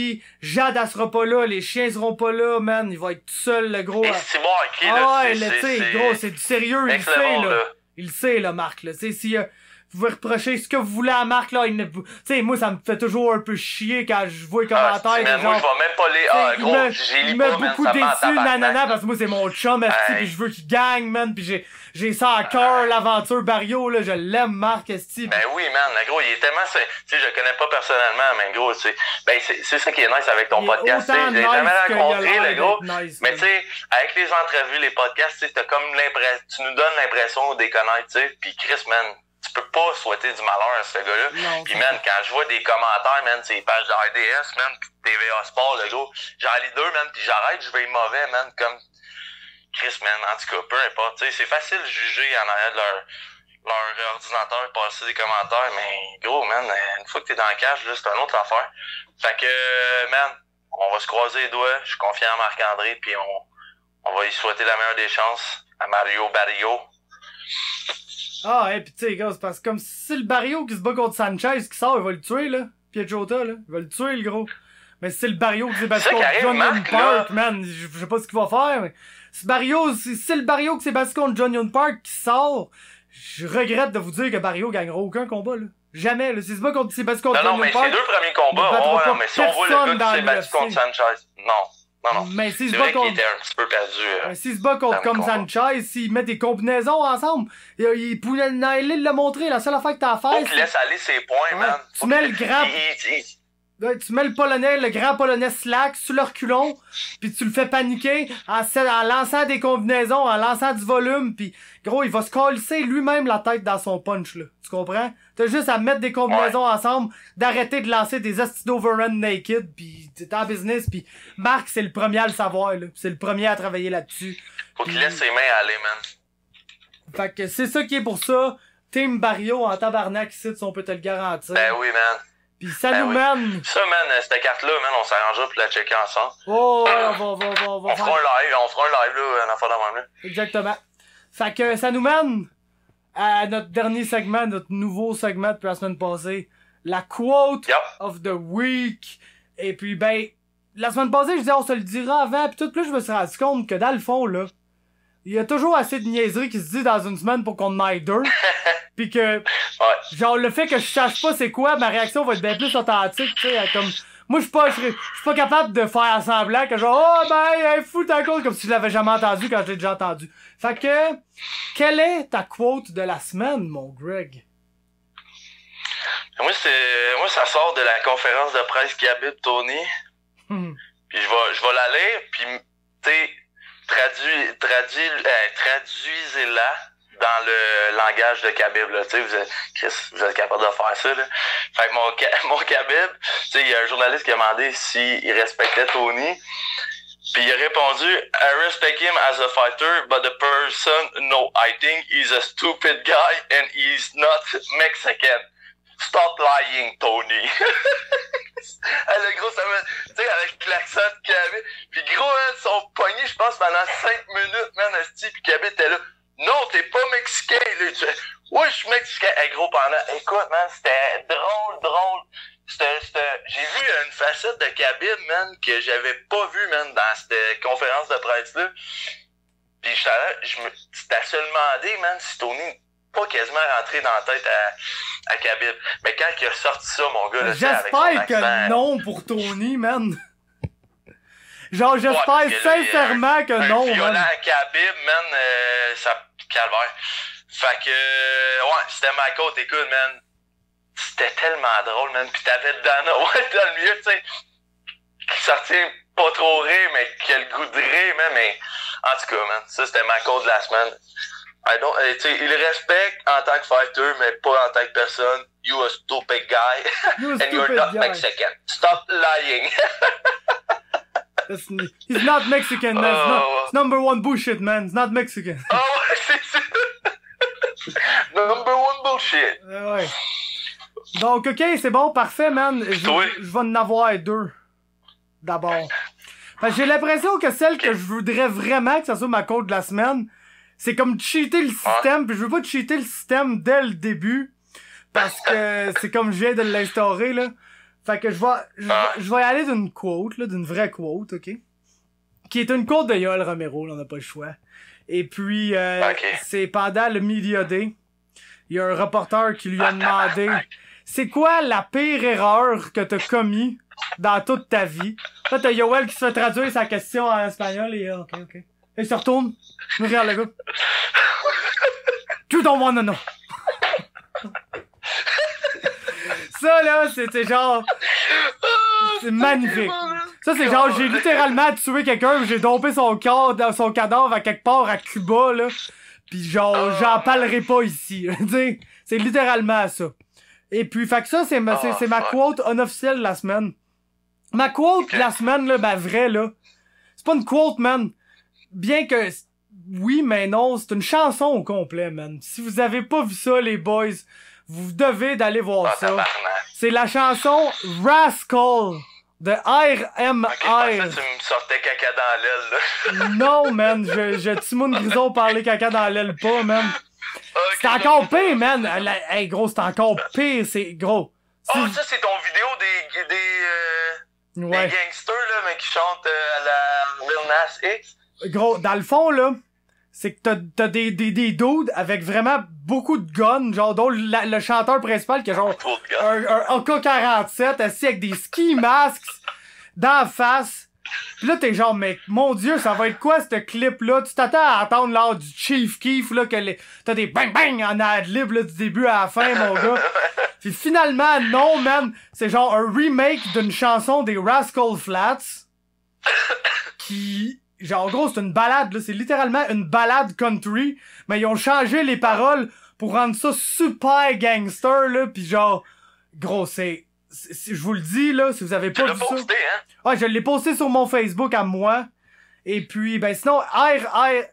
Jade, elle sera pas là, les chiens seront pas là, man. Il va être tout seul, le gros. Et c'est bon, ok, ah là. ouais, là, tu sais, gros, c'est du sérieux, il le sait, là. Il le sait, là, Marc, là. Tu sais, si vous pouvez reprocher ce que vous voulez à Marc, là, tu sais, moi, ça me fait toujours un peu chier quand je vois les commentaires. Man, moi, je vais même pas les. Ah, gros, j'ai lu pas, man. Il m'a beaucoup déçu, nanana, parce que moi, c'est mon chum, esti, pis je veux qu'il gagne, man, pis j'ai ça à cœur, l'aventure Barrio, là, je l'aime, Marc, esti. Ben oui, man, gros, il est tellement, tu sais, je le connais pas personnellement, mais gros, c'est ça qui est nice avec ton podcast, tu sais, j'ai jamais rencontré, le gros, nice, mais tu sais, avec les entrevues, les podcasts, tu sais, t'as comme tu nous donnes l'impression de les connaître, tu sais, pis Chris, man, tu peux pas souhaiter du malheur à ce gars-là. Pis man, quand je vois des commentaires, man, c'est les pages de RDS, man, pis TVA Sport, le gros, j'en lis 2, man, pis j'arrête, je vais mauvais, man, comme Chris, man, en tout cas, peu importe, tu sais, c'est facile de juger en arrière de leur ordinateur, passer des commentaires, mais gros, man, une fois que t'es dans le cage, là, c'est une autre affaire. Fait que, man, on va se croiser les doigts, je suis confiant en Marc-André, pis on va lui souhaiter la meilleure des chances à Mario Barrio. Ah, et pis tu sais, gars, c'est parce que comme si c'est le Barrio qui se bat contre Sanchez qui sort, il va le tuer, là. Piechota, là. Il va le tuer, le gros. Mais si c'est le Barrio qui s'est battu contre John Young Park, man, je sais pas ce qu'il va faire, mais si c'est le Barrio qui s'est battu contre John Young Park qui sort, je regrette de vous dire que Barrio gagnera aucun combat, là. Jamais, là. S'il se bat contre, s'il s'est battu contre John Young Park. Non, mais ses 2 premiers combats, non, mais si on voit le gars qui s'est battu contre Sanchez, non. Mais s'il se bat contre. Il était un petit peu perdu. Mais s'il se bat contre comme Sanchez, s'il met des combinaisons ensemble, il pouvait le montrer, la seule affaire que t'as à faire. Faut qu'il laisse aller ses points, man. Tu mets le grappe. Ouais, tu mets le polonais, le grand polonais slack sous le reculon, puis tu le fais paniquer en lançant des combinaisons, en lançant du volume, puis gros, il va se colisser lui-même la tête dans son punch, là. Tu comprends? T'as juste à mettre des combinaisons ensemble, d'arrêter de lancer des hosties d'overrun naked, puis t'es en business, puis Marc, c'est le premier à le savoir, là. C'est le premier à travailler là-dessus. Faut qu'il laisse ses mains aller, man. Fait que c'est ça qui est pour ça. Team Barrio en tabarnak ici, si on peut te le garantir. Ben oui, man. Pis ça nous mène. Ça, man, cette carte-là, man, on s'arrangera pour la checker ensemble. Oh, ouais, on va fera un live, là, un affaire de même, là. Exactement. Fait que ça nous mène à notre dernier segment, notre nouveau segment depuis la semaine passée. La quote of the week. Et puis, ben, la semaine passée, je disais, on se le dira avant, pis tout, plus je me suis rendu compte que dans le fond, là, il y a toujours assez de niaiseries qui se dit dans une semaine pour qu'on en aille deux. Pis que, genre, le fait que je sache pas c'est quoi, ma réaction va être bien plus authentique, tu sais, comme, moi, je suis pas capable de faire semblant que genre, oh, ben, elle est fou ta quote, comme si je l'avais jamais entendu quand je l'ai déjà entendu. Fait que, quelle est ta quote de la semaine, mon Greg? Moi, ça sort de la conférence de presse Khabib Tony. Puis je vais la lire, puis, tu sais, traduisez-la dans le langage de Khabib, là. Tu sais, vous êtes capable de faire ça, là. Fait que mon Khabib, tu sais, il y a un journaliste qui a demandé s'il respectait Tony. Puis il a répondu, I respect him as a fighter, but the person, no, I think he's a stupid guy and he's not Mexican. Stop lying, Tony. Le gros, ça me... Tu sais, avec l'accent de Khabib. Puis gros, hein, ils sont pognés, je pense, pendant 5 minutes, man, esti, puis Khabib était là. Non, t'es pas mexicain, là. Tu fais, ouais, je suis mexicain. Hey, gros, écoute, man, c'était drôle. J'ai vu une facette de Khabib, man, que j'avais pas vu, man, dans cette conférence de presse-là. Puis c'était à se demander, man, si Tony pas quasiment rentré dans la tête à Khabib. Mais quand il a sorti ça, mon gars, là, j'espère que non pour Tony, man. Genre, j'espère sincèrement que non, man. Violent à Khabib, man, ça calvaire. Fait que, ouais, c'était ma côte, écoute, man. C'était tellement drôle, man. Pis t'avais Dana White dans le milieu, tu sais, qui sortait pas trop rire, mais qui a le goût de rire, man. Mais, en tout cas, man, ça, c'était ma côte de la semaine. Tu sais, il respecte en tant que fighter, mais pas en tant que personne. You a stupid guy, and you're not Mexican. Stop lying. He's not Mexican, man. It's number one bullshit, man. It's not Mexican. Oh, ouais, c'est ça. Number one bullshit. Ouais. Donc, ok, c'est bon, parfait, man. Je vais en avoir deux. D'abord. J'ai l'impression que celle que je voudrais vraiment que ça soit ma quote de la semaine, c'est comme cheater le système, puis je veux pas cheater le système dès le début, parce que c'est comme je viens de l'instaurer, là. Fait que je vais y aller d'une quote, là, d'une vraie quote, ok? Qui est une quote de Yoel Romero, là, on n'a pas le choix. Et puis, c'est pendant le Media Day, il y a un reporter qui lui a demandé c'est quoi la pire erreur que t'as commis dans toute ta vie? Là, t'as Yoel qui se fait traduire sa question en espagnol et ok. Et il se retourne, il regarde le gars. You don't wanna know. Ça, là, c'était genre... C'est magnifique. Ça, c'est genre, j'ai littéralement tué quelqu'un, j'ai dompé son cadavre à quelque part à Cuba, là. Pis genre, j'en parlerai pas ici. Tu sais, c'est littéralement ça. Et puis, fait que ça, c'est ma quote unofficielle de la semaine. Ma quote de la semaine, là, ben vraie, là. C'est pas une quote, man. Bien que... Oui, mais non, c'est une chanson au complet, man. Si vous avez pas vu ça, les boys, vous devez d'aller voir ça. C'est la chanson Rascal de R.M.R. Ok, je pensais que tu me sortais caca dans l'aile, là. Non, man, je Timon Grison parler caca dans l'aile pas, man. Okay, c'est encore pire, man. Hey, gros, c'est encore pire, c'est gros. Oh, ça, c'est ton vidéo des gangsters, là, mais qui chantent à la Lil Nas X. Gros, dans le fond, là, c'est que t'as des dudes avec vraiment beaucoup de guns, genre, dont le chanteur principal qui a genre un AK-47 assis avec des ski masks dans la face. Pis là, t'es genre, mais mon Dieu, ça va être quoi ce clip-là? Tu t'attends à attendre l'heure du Chief Keef, là, que t'as des bang-bang en ad-lib, là, du début à la fin, mon gars. Puis finalement, non, man, c'est genre un remake d'une chanson des Rascal Flatts. Qui, genre, en gros, c'est une balade, là. C'est littéralement une balade country. Mais ils ont changé les paroles pour rendre ça super gangster, là. Puis genre, gros, je vous le dis, là, si vous avez pas vu posté, ça. Hein? Ouais, je l'ai posté sur mon Facebook à moi. Et puis, ben sinon,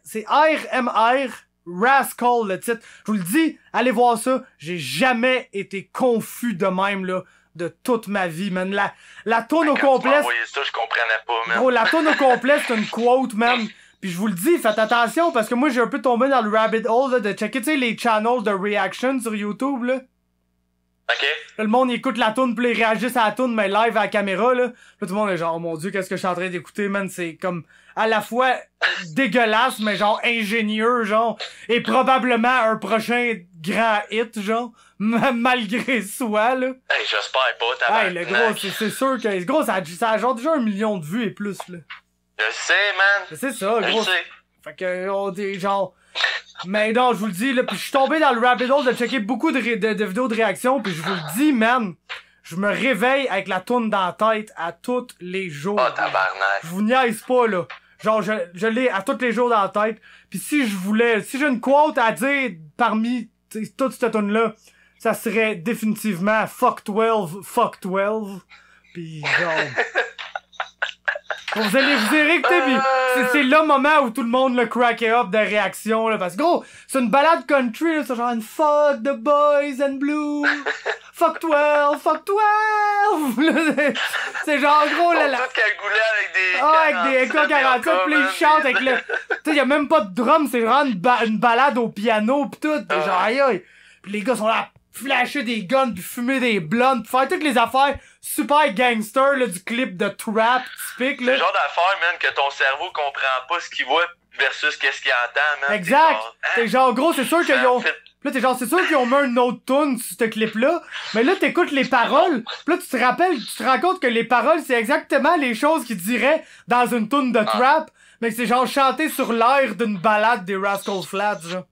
c'est RMR, Rascal, le titre. Je vous le dis, allez voir ça. J'ai jamais été confus de même, là, de toute ma vie, man. La tourne au complet... ça, je comprenais pas, man. Gros, la tourne au complet, c'est une quote, man. Puis je vous le dis, faites attention, parce que moi, j'ai un peu tombé dans le rabbit hole, là, de checker, tu sais, les channels de reaction sur YouTube, là. OK. Là, le monde, il écoute la tourne, puis ils réagissent à la tourne, mais live à la caméra, là. Là, tout le monde est genre, oh mon Dieu, qu'est-ce que je suis en train d'écouter, man. C'est comme, à la fois dégueulasse, mais genre ingénieux, genre. Et probablement un prochain grand hit, genre. Malgré soi, là. Hey, j'espère pas, tabarnak. Hey, le gros, c'est sûr que, gros, ça a genre déjà 1 million de vues et plus, là. Je sais, man. C'est ça, Je gros. sais. Fait que, on dit, genre... Mais non, je vous le dis, là, pis je suis tombé dans le rabbit hole de checker beaucoup de vidéos de réaction, pis je vous le dis, man, je me réveille avec la toune dans la tête à tous les jours. Oh, tabarnak. Je vous niaise pas, là. Genre, je l'ai à tous les jours dans la tête. Pis si j'ai une quote à dire parmi toute cette toune-là, ça serait définitivement fuck 12, fuck 12. Pis genre... Vous allez écouter, pis c'est le moment où tout le monde le crack up de réaction, là, parce que gros, c'est une balade country, là, c'est genre fuck the boys and blue, fuck 12, fuck 12, c'est genre gros, là, tout cagoulé avec des... avec des AK-47, pis ils chantent avec le... Tu sais, y'a même pas de drum, c'est vraiment une balade au piano pis tout, pis genre aïe aïe, pis les gars sont là, flasher des guns pis fumer des blondes pis faire toutes les affaires super gangster là, du clip de trap typique là. C'est le genre d'affaire, man, que ton cerveau comprend pas ce qu'il voit versus qu'est-ce qu'il entend, man. Exact. T'es genre gros, c'est sûr qu'ils ont... Là, t'es genre, c'est sûr qu'ils ont mis une autre tune sur ce clip-là, mais là, t'écoutes les paroles, pis là, tu te rends compte que les paroles, c'est exactement les choses qu'ils diraient dans une tune de trap, mais que c'est genre chanté sur l'air d'une balade des Rascal Flatts, genre.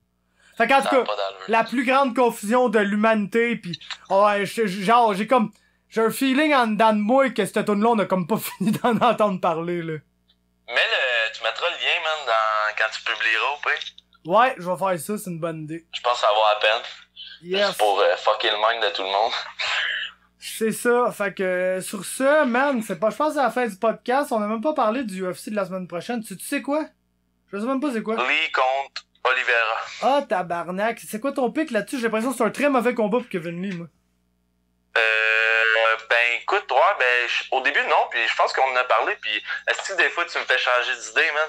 Fait qu'en tout cas, la plus grande confusion de l'humanité, pis ouais, genre, j'ai un feeling en dedans de moi que cette tune-là, on a comme pas fini d'en entendre parler, là. Tu mettras le lien, man, quand tu publieras, ou pas? Ouais, je vais faire ça, c'est une bonne idée. Je pense que ça vaut la peine. Yes. C'est pour fucker le mind de tout le monde. C'est ça, fait que sur ça, man, je pense que c'est la fin du podcast, on a même pas parlé du UFC de la semaine prochaine. Tu sais quoi? Je sais même pas c'est quoi. Lee contre Oliveira. Ah, tabarnak. C'est quoi ton pic là-dessus? J'ai l'impression que c'est un très mauvais combat pour Kevin Lee, moi. Ben écoute, au début non, puis je pense qu'on en a parlé, puis est-ce que des fois tu me fais changer d'idée, man?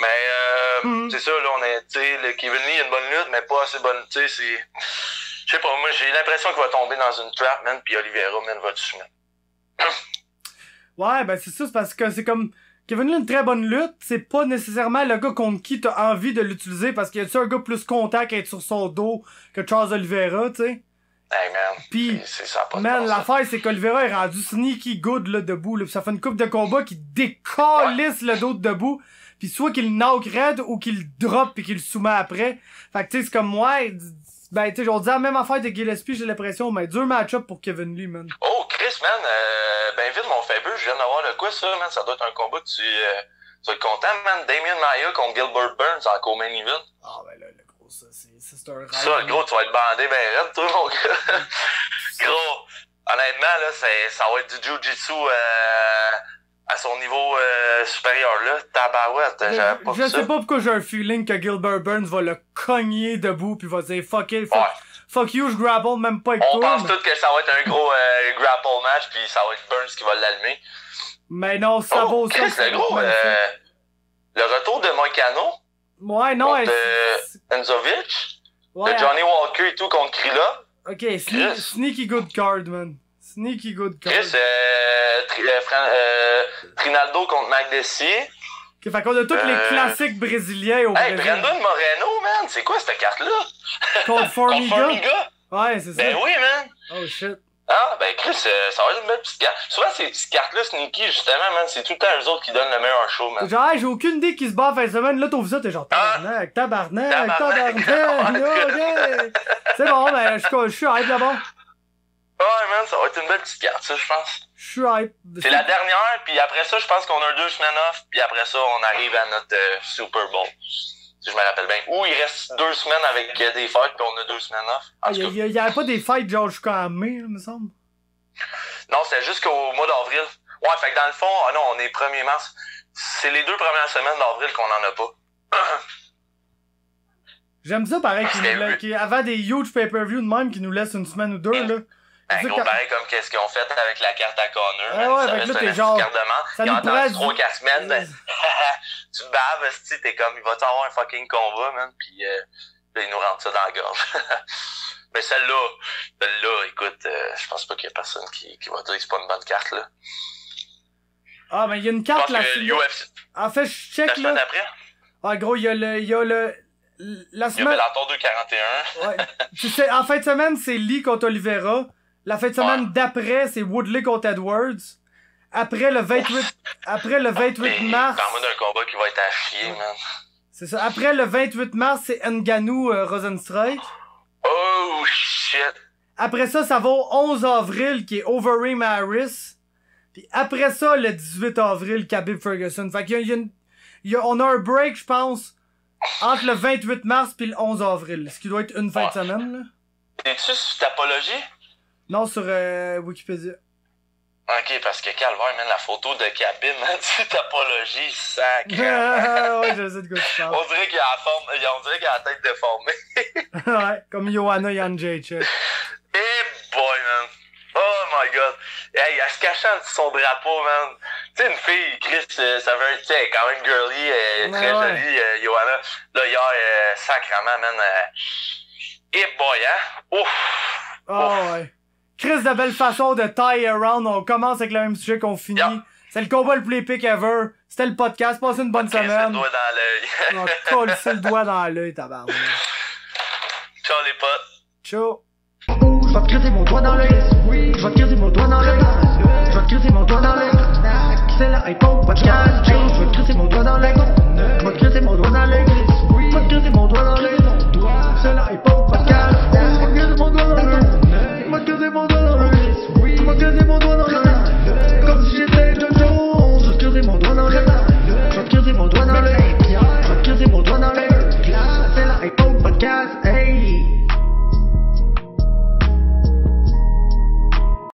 Mais c'est ça, là, on est, tu sais, le Kevin Lee a une bonne lutte, mais pas assez bonne, tu sais, c'est... Je sais pas, moi j'ai l'impression qu'il va tomber dans une trap, man, puis Oliveira, man, va dessus, man. Ouais, ben c'est ça, c'est parce que c'est comme... Kevin Lee a une très bonne lutte, c'est pas nécessairement le gars contre qui t'as envie de l'utiliser, parce qu'il y a un gars plus content qu'être sur son dos que Charles Oliveira, tu sais. Hey man, pis, c'est ça, pas man, l'affaire c'est qu'Oliveira est rendu sneaky good là debout là, pis ça fait une coupe de combat qui décalisse le dos de debout, pis soit qu'il knock raide ou qu'il drop pis qu'il le soumet après. Fait que tu sais c'est comme moi, ben tu sais on dit la même affaire de Gillespie, j'ai l'impression, mais dur match-up pour Kevin Lee, man. Oh Chris, man, ben vite mon fabuleux, je viens d'avoir le quoi ça, man, ça doit être un combat que tu vas être content, man. Damien Maia contre Gilbert Burns en co-main event. Ah ben là, le gros, ça c'est un rêve. Ça, gros, tu vas être bandé ben raide, toi, mon gars. Gros, honnêtement, là, ça va être du jiu-jitsu à son niveau supérieur, là. Tabarouette, j'avais pas vu ça. Je sais pas pourquoi j'ai un feeling que Gilbert Burns va le cogner debout pis va dire fuck you, je grapple même pas avec toi. On pense tous que ça va être un gros grapple match pis ça va être Burns qui va l'allumer. Mais non, ça vaut ça. C'est gros, le retour de Moicano. Ouais, non, contre Enzovic. Ouais, de Johnny Walker et tout contre Krilla. Ok, sneaky good card, man. Sneaky good card. Chris, Trinaldo contre Mac Dessier. Ok, fait qu'on a tous les classiques brésiliens au Brésil. Brandon Moreno, man, c'est quoi cette carte-là? Contre Formiga. Formiga? Ouais, c'est ça. Ben oui, man. Oh shit. Ah, ben Chris, ça va être une belle petite carte. Souvent, ces petites cartes-là, sneaky, justement, man, c'est tout le temps eux autres qui donnent le meilleur show, man. Genre, hey, j'ai aucune idée qui se bat en fin de semaine. Là, t'as vu ça, t'es genre tabarnak. Là, ok. C'est bon, ben, je suis hype là-bas. Ouais, man, ça va être une belle petite carte, ça, je pense. Je suis hype. C'est la dernière, puis après ça, je pense qu'on a 2 semaines off, puis après ça, on arrive à notre Super Bowl. Si je me rappelle bien. Ou il reste 2 semaines avec des fêtes, puis on a 2 semaines off. Il y avait pas des fêtes genre jusqu'en mai, il me semble. Non, c'est jusqu'au mois d'avril. Ouais, fait que dans le fond, non, on est 1er mars. C'est les 2 premières semaines d'avril qu'on en a pas. J'aime ça, pareil, avant des huge pay-per-view de même qui nous laissent une semaine ou 2, là. Gros, pareil comme qu'est-ce qu'ils ont fait avec la carte à Connor. Ah ouais, avec là, t'es genre... Ça nous prend 3-4 semaines, ben, tu baves, t'es comme, il va-tu avoir un fucking combat, man, pis là, ils nous rentrent ça dans la gorge. Mais celle-là, écoute, je pense pas qu'il y a personne qui va dire que c'est pas une bonne carte, là. Ah, mais il y a une carte, là. En fait, je check, là. La semaine d'après? Ah, gros, il y a le... La semaine... Il y a Bellator 241. Ouais. Tu sais, en fin de semaine, c'est Lee contre Oliveira. La fin de semaine d'après, c'est Woodley contre Edwards. Après le 28 mars... Parle-moi d'un combat qui va être à chier, man. C'est ça. Après le 28 mars, c'est Ngannou Rosenstrike. Oh, shit. Après ça, ça va au 11 avril, qui est Overeem Harris. Puis après ça, le 18 avril, Khabib Ferguson. Fait qu'il on a un break, je pense, entre le 28 mars puis le 11 avril. Ce qui doit être une fin de semaine, là. T'es-tu sur Tapologie? Non, sur Wikipédia. Ok, parce que Calvaire, man, la photo de Khabib, man, sur Tapologie, sac. Ouais, je sais de quoi tu parles. On dirait qu'il a la tête déformée. Ouais, comme Joanna Jędrzejczyk. Boy, man. Oh my god. Hey, elle se cachait en dessous de son drapeau, man. Tu sais, une fille, Chris, ça veut tu sais, quand même girly, très jolie, Joanna. Là, hier, sacrement, man. Boy, hein. Ouf. Oh, ouais. Chris, de belle façon de tie around. On commence avec le même sujet qu'on finit. Yep. C'est le combat le plus épique ever. C'était le podcast. Passez une bonne semaine. Le doigt dans l'œil. On colle le doigt dans l'œil, tabarnak. Ciao, les potes. Ciao. Je vais te creuser mon doigt dans l'œil. Je vais te creuser mon doigt dans l'œil. Je vais te creuser mon doigt dans l'œil. C'est la hypo podcast. Je vais te creuser mon doigt dans l'œil. Je vais te creuser mon doigt dans l'œil. Je vais te creuser mon doigt dans l'œil. C'est la hypo podcast. Je vais te creuser mon doigt dans l'œil. Je vais te creuser mon doigt dans l'œil. Je vais te creuser mon doigt dans l'œil. Comme si j'étais Jojo. Je vais te creuser mon doigt dans l'œil. Je vais te creuser mon doigt dans l'œil. Je vais te creuser mon doigt dans l'œil. C'est la hypo podcast.